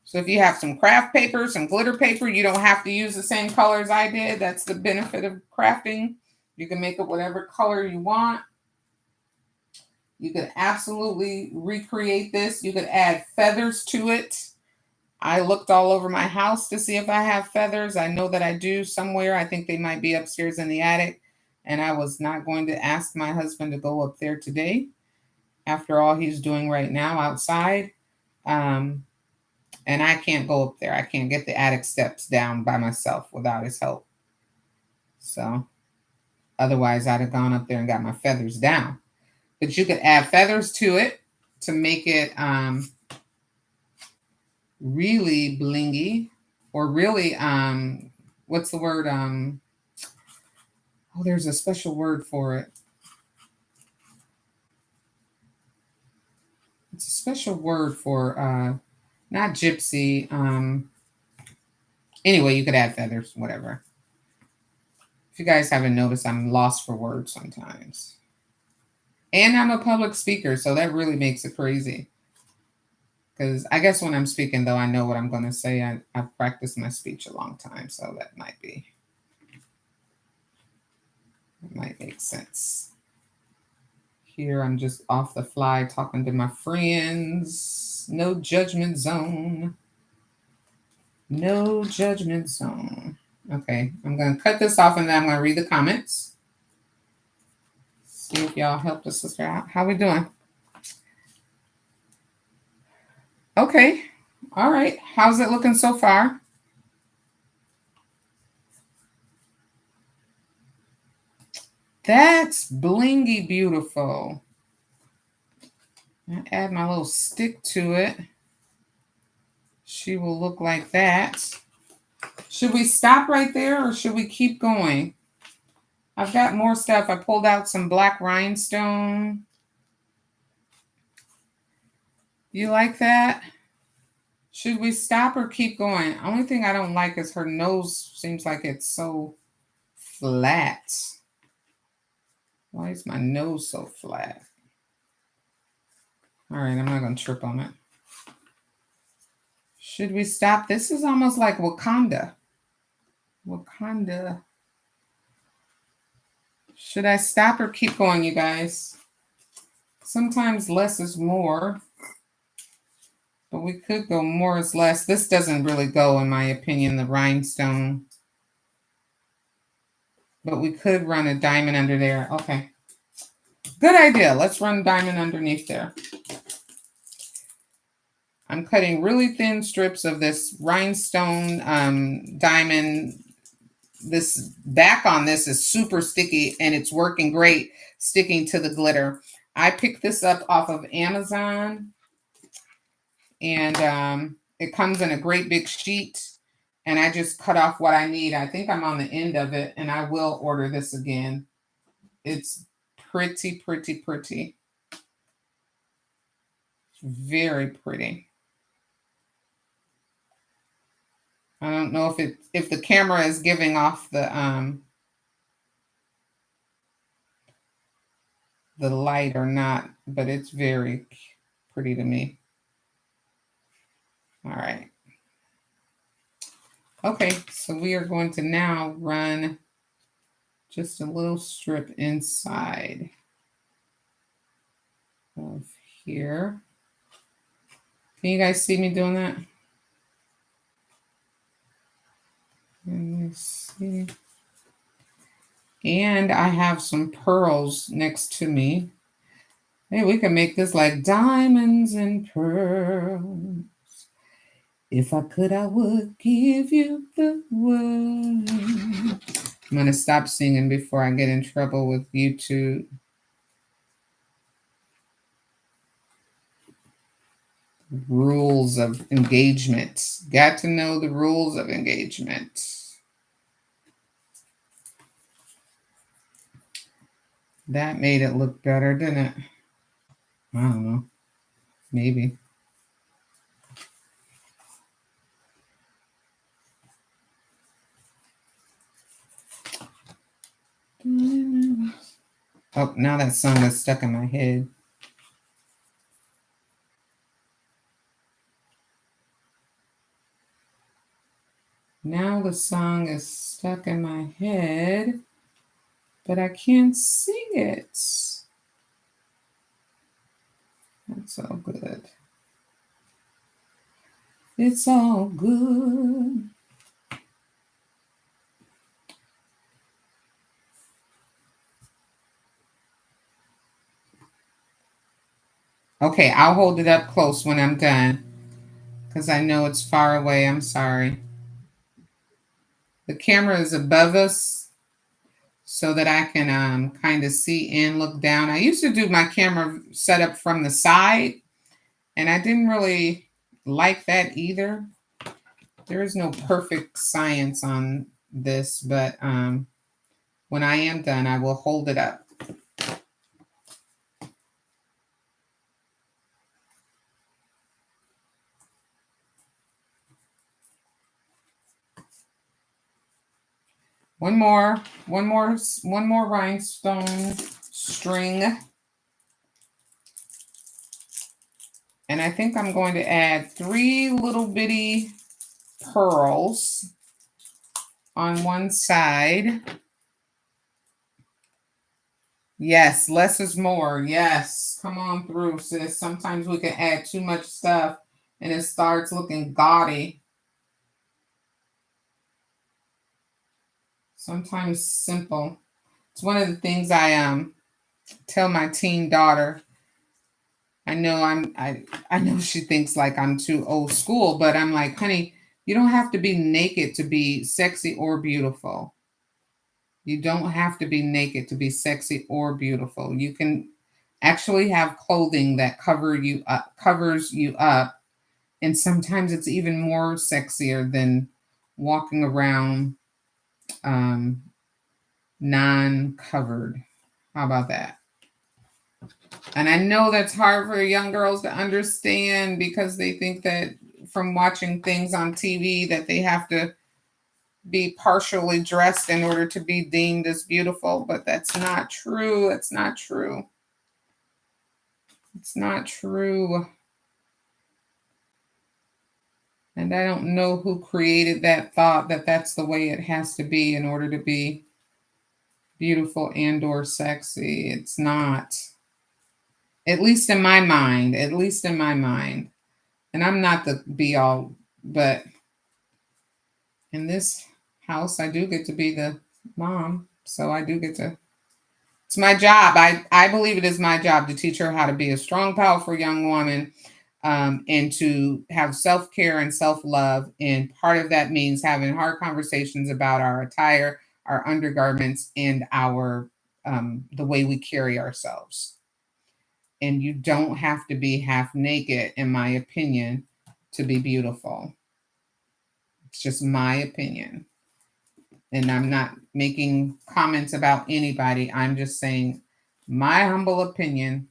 A: So if you have some craft paper, some glitter paper, you don't have to use the same colors I did. That's the benefit of crafting. You can make it whatever color you want. You could absolutely recreate this. You could add feathers to it. I looked all over my house to see if I have feathers. I know that I do somewhere. I think they might be upstairs in the attic. And I was not going to ask my husband to go up there today after all he's doing right now outside. And I can't go up there. I can't get the attic steps down by myself without his help. So otherwise, I'd have gone up there and got my feathers down. But you could add feathers to it to make it really blingy, or really, what's the word? Oh, there's a special word for it. It's a special word for not gypsy. Anyway, you could add feathers, whatever. If you guys haven't noticed, I'm lost for words sometimes. And I'm a public speaker, so that really makes it crazy. Because I guess when I'm speaking, though, I know what I'm going to say. I've practiced my speech a long time, so that might make sense. Here, I'm just off the fly talking to my friends. No judgment zone. No judgment zone. Okay, I'm going to cut this off and then I'm going to read the comments. See if y'all helped a sister out. How we doing? Okay. All right. How's it looking so far? That's blingy beautiful. I add my little stick to it. She will look like that. Should we stop right there or should we keep going? I've got more stuff. I pulled out some black rhinestone. You like that? Should we stop or keep going? Only thing I don't like is her nose seems like it's so flat. Why is my nose so flat? All right, I'm not going to trip on it. Should we stop? This is almost like Wakanda. Wakanda. Should I stop or keep going, you guys? Sometimes less is more. But we could go more is less. This doesn't really go, in my opinion, the rhinestone. But we could run a diamond under there. Okay. Good idea. Let's run diamond underneath there. I'm cutting really thin strips of this rhinestone diamond. This back on this is super sticky and it's working great sticking to the glitter. I picked this up off of Amazon and it comes in a great big sheet and I just cut off what I need. I think I'm on the end of it and I will order this again. It's pretty, pretty, pretty. Very pretty. I don't know if the camera is giving off the light or not, but it's very pretty to me. All right. Okay, so we are going to now run just a little strip inside of here. Can you guys see me doing that? Let me see. And I have some pearls next to me. Hey, we can make this like diamonds and pearls. If I could, I would give you the world. I'm going to stop singing before I get in trouble with YouTube. Rules of engagement. Got to know the rules of engagement. That made it look better, didn't it? I don't know. Maybe. Oh, now that song is stuck in my head. Now the song is stuck in my head, but I can't sing it. That's all good. It's all good. Okay, I'll hold it up close when I'm done because I know it's far away. I'm sorry. The camera is above us so that I can kind of see and look down. I used to do my camera setup from the side, and I didn't really like that either. There is no perfect science on this, but when I am done, I will hold it up. One more rhinestone string. And I think I'm going to add 3 little bitty pearls on one side. Yes, less is more. Yes, come on through, sis. Sometimes we can add too much stuff and it starts looking gaudy. Sometimes simple. It's one of the things I tell my teen daughter. I know I know she thinks like I'm too old school, but I'm like, honey, you don't have to be naked to be sexy or beautiful. You don't have to be naked to be sexy or beautiful. You can actually have clothing that covers you up, and sometimes it's even more sexier than walking around um, non-covered. How about that? And I know that's hard for young girls to understand because they think that from watching things on TV that they have to be partially dressed in order to be deemed as beautiful, but that's not true. It's not true. It's not true. And I don't know who created that thought that that's the way it has to be in order to be beautiful and or sexy. It's not. At least in my mind, at least in my mind. And I'm not the be all, but in this house I do get to be the mom. So I do get to. It's my job. I believe it is my job to teach her how to be a strong, powerful young woman, and to have self care and self love. And part of that means having hard conversations about our attire, our undergarments, and our the way we carry ourselves. And you don't have to be half naked, in my opinion, to be beautiful. It's just my opinion. And I'm not making comments about anybody. I'm just saying my humble opinion.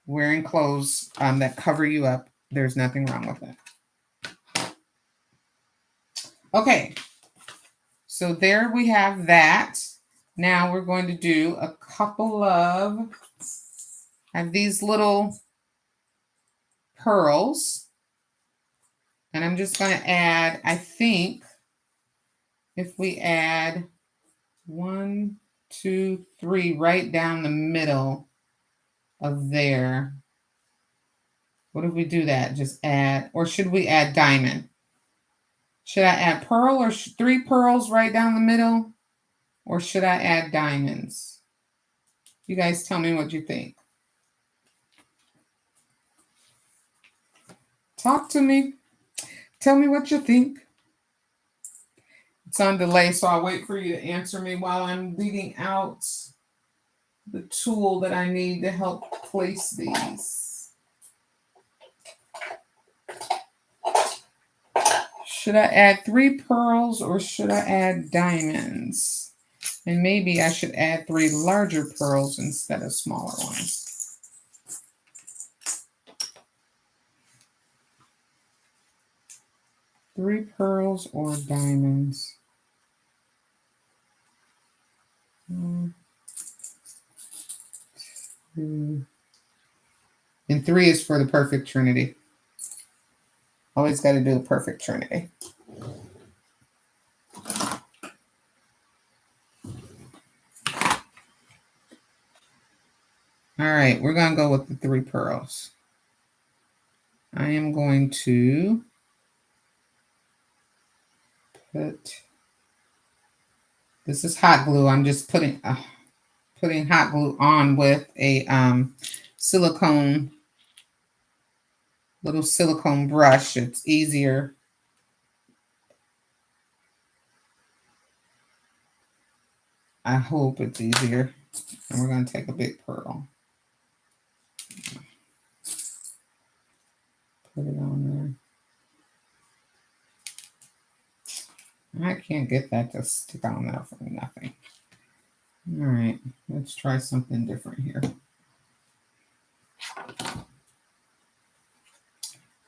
A: Wearing clothes that cover you up, there's nothing wrong with it. Okay, so there we have that. Now we're going to do a couple of, I have these little pearls. And I'm just going to add, I think, if we add 1, 2, 3 right down the middle of there. What if we do that? Just add, or should we add diamond? Should I add pearl or 3 pearls right down the middle? Or should I add diamonds? You guys tell me what you think. Talk to me. Tell me what you think. It's on delay, so I'll wait for you to answer me while I'm leaving out the tool that I need to help place these. Should I add 3 pearls or should I add diamonds? And maybe I should add 3 larger pearls instead of smaller ones. Three pearls or diamonds? 2. And 3 is for the perfect trinity. Always got to do the perfect trinity. All right, we're going to go with the 3 pearls. I am going to put, this is hot glue. I'm just putting hot glue on with a silicone, little silicone brush. It's easier. I hope it's easier. And we're going to take a big pearl. Put it on there. I can't get that to stick on there for nothing. All right, let's try something different here.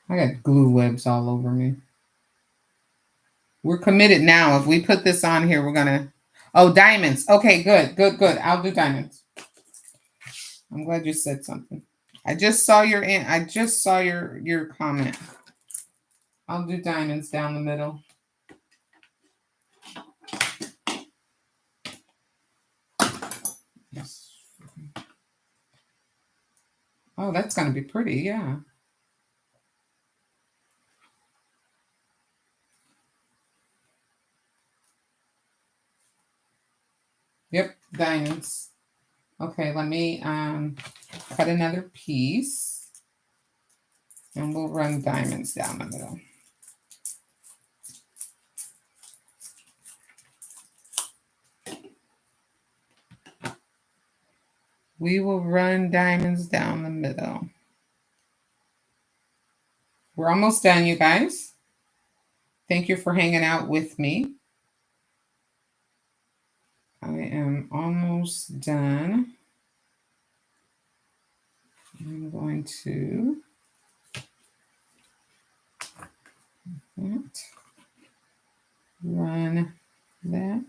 A: I got glue webs all over me. We're committed now. If we put this on here, we're gonna, oh, diamonds. Okay, good, good, good. I'll do diamonds. I'm glad you said something. I just saw your comment. I'll do diamonds down the middle. Yes. Oh, that's gonna be pretty, yeah. Yep, diamonds. Okay, let me cut another piece and we'll run diamonds down the middle. We will run diamonds down the middle. We're almost done, you guys. Thank you for hanging out with me. I am almost done. I'm going to run that.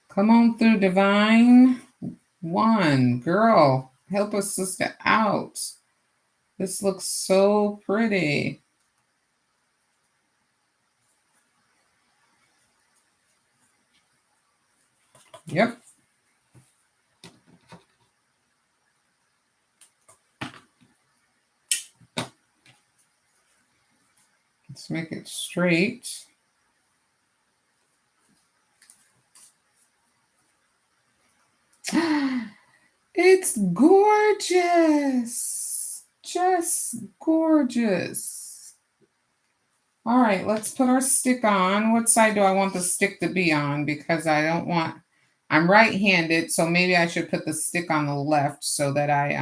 A: Come on through, Divine One. Girl, help a sister out. This looks so pretty. Yep. Let's make it straight. It's gorgeous. Just gorgeous. All right, let's put our stick on. What side do I want the stick to be on? Because I don't want, I'm right-handed, so maybe I should put the stick on the left so that I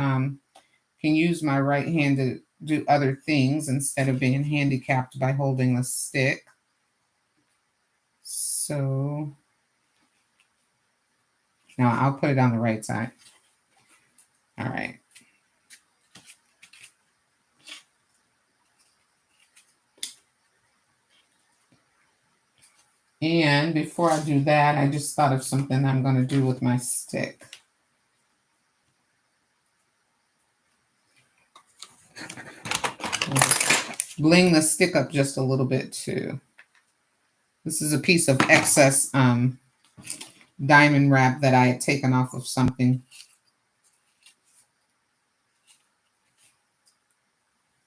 A: can use my right hand to do other things instead of being handicapped by holding the stick. So now I'll put it on the right side. All right. And before I do that, I just thought of something I'm going to do with my stick. Bling the stick up just a little bit too. This is a piece of excess diamond wrap that I had taken off of something.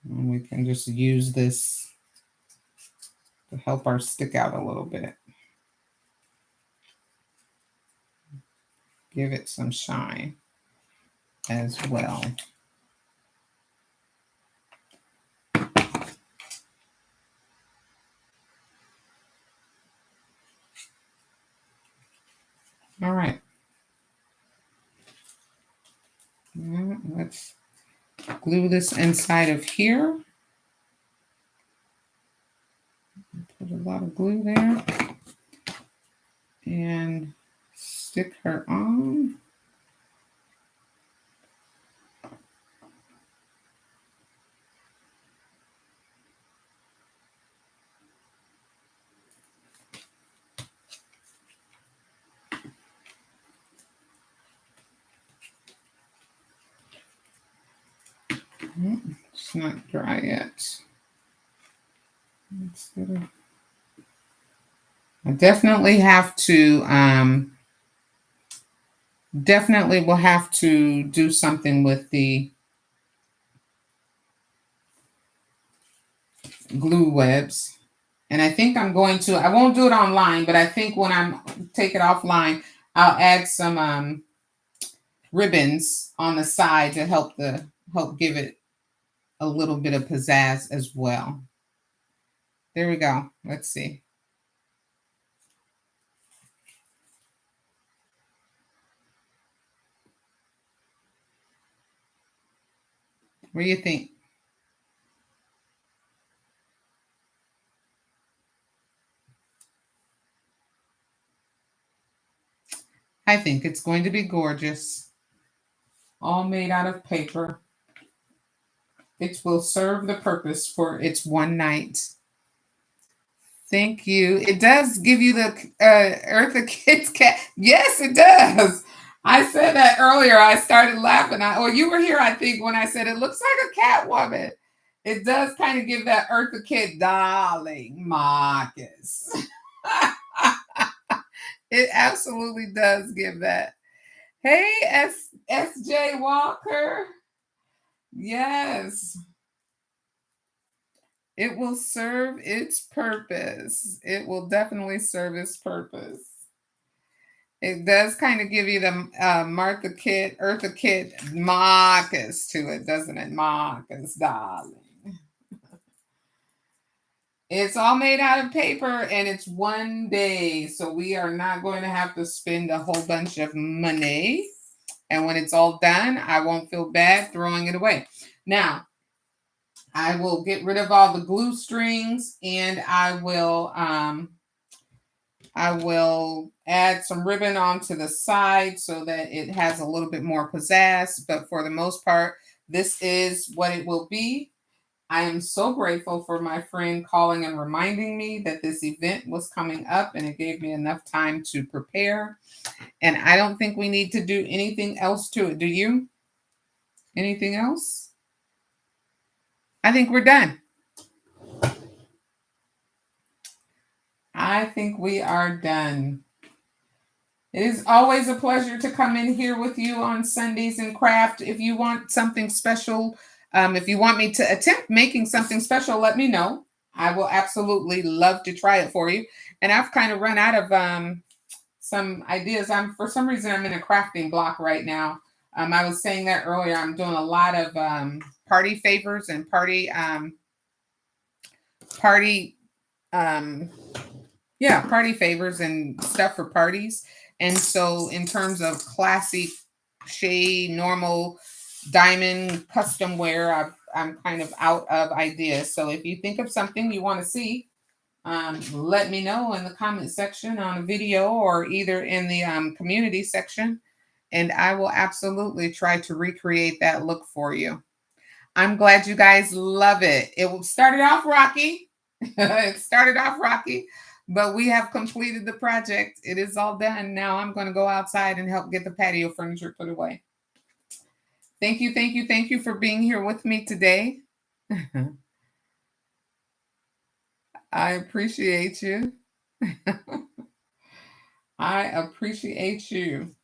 A: And we can just use this to help our stick out a little bit. Give it some shine as well. All right. Now let's glue this inside of here. Put a lot of glue there. And stick her on. not dry yet. I definitely have to, definitely will have to do something with the glue webs. And I think I'm going to, I won't do it online, but I think when I'm take it offline, I'll add some ribbons on the side to help give it a little bit of pizzazz as well. There we go. Let's see. What do you think? I think it's going to be gorgeous. All made out of paper. It will serve the purpose for its one night. Thank you. It does give you the Eartha Kitt's cat. Yes, it does. I said that earlier. I started laughing. You were here, I think, when I said it looks like a cat woman. It does kind of give that Eartha Kitt, darling Marcus. It absolutely does give that. Hey, S.J. Walker. Yes. It will serve its purpose. It will definitely serve its purpose. It does kind of give you the Eartha Kitt, Marcus to it, doesn't it? Marcus, darling. It's all made out of paper and it's one day. So we are not going to have to spend a whole bunch of money. And when it's all done, I won't feel bad throwing it away. Now, I will get rid of all the glue strings and I will add some ribbon onto the side so that it has a little bit more pizzazz. But for the most part, this is what it will be. I am so grateful for my friend calling and reminding me that this event was coming up and it gave me enough time to prepare. And I don't think we need to do anything else to it. Do you? Anything else? I think we're done. I think we are done. It is always a pleasure to come in here with you on Sundays and craft. If you want something special, if you want me to attempt making something special, let me know. I will absolutely love to try it for you. And I've kind of run out of some ideas. For some reason, I'm in a crafting block right now. I was saying that earlier. I'm doing a lot of party favors and party favors and stuff for parties. And so in terms of classic shade, normal, diamond, custom wear, I'm kind of out of ideas. So if you think of something you want to see, let me know in the comment section on a video or either in the community section. And I will absolutely try to recreate that look for you. I'm glad you guys love it. It started off rocky. It started off rocky, but we have completed the project. It is all done. Now I'm going to go outside and help get the patio furniture put away. Thank you, thank you, thank you for being here with me today. I appreciate you. I appreciate you.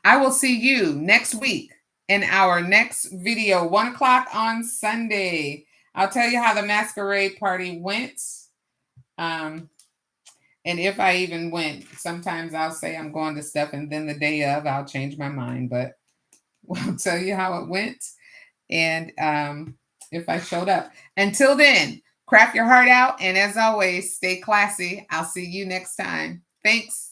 A: I will see you next week in our next video, 1 o'clock on Sunday. I'll tell you how the masquerade party went. And if I even went, sometimes I'll say I'm going to stuff and then the day of I'll change my mind, but I'll tell you how it went. And if I showed up. Until then, craft your heart out. And as always, stay classy. I'll see you next time. Thanks.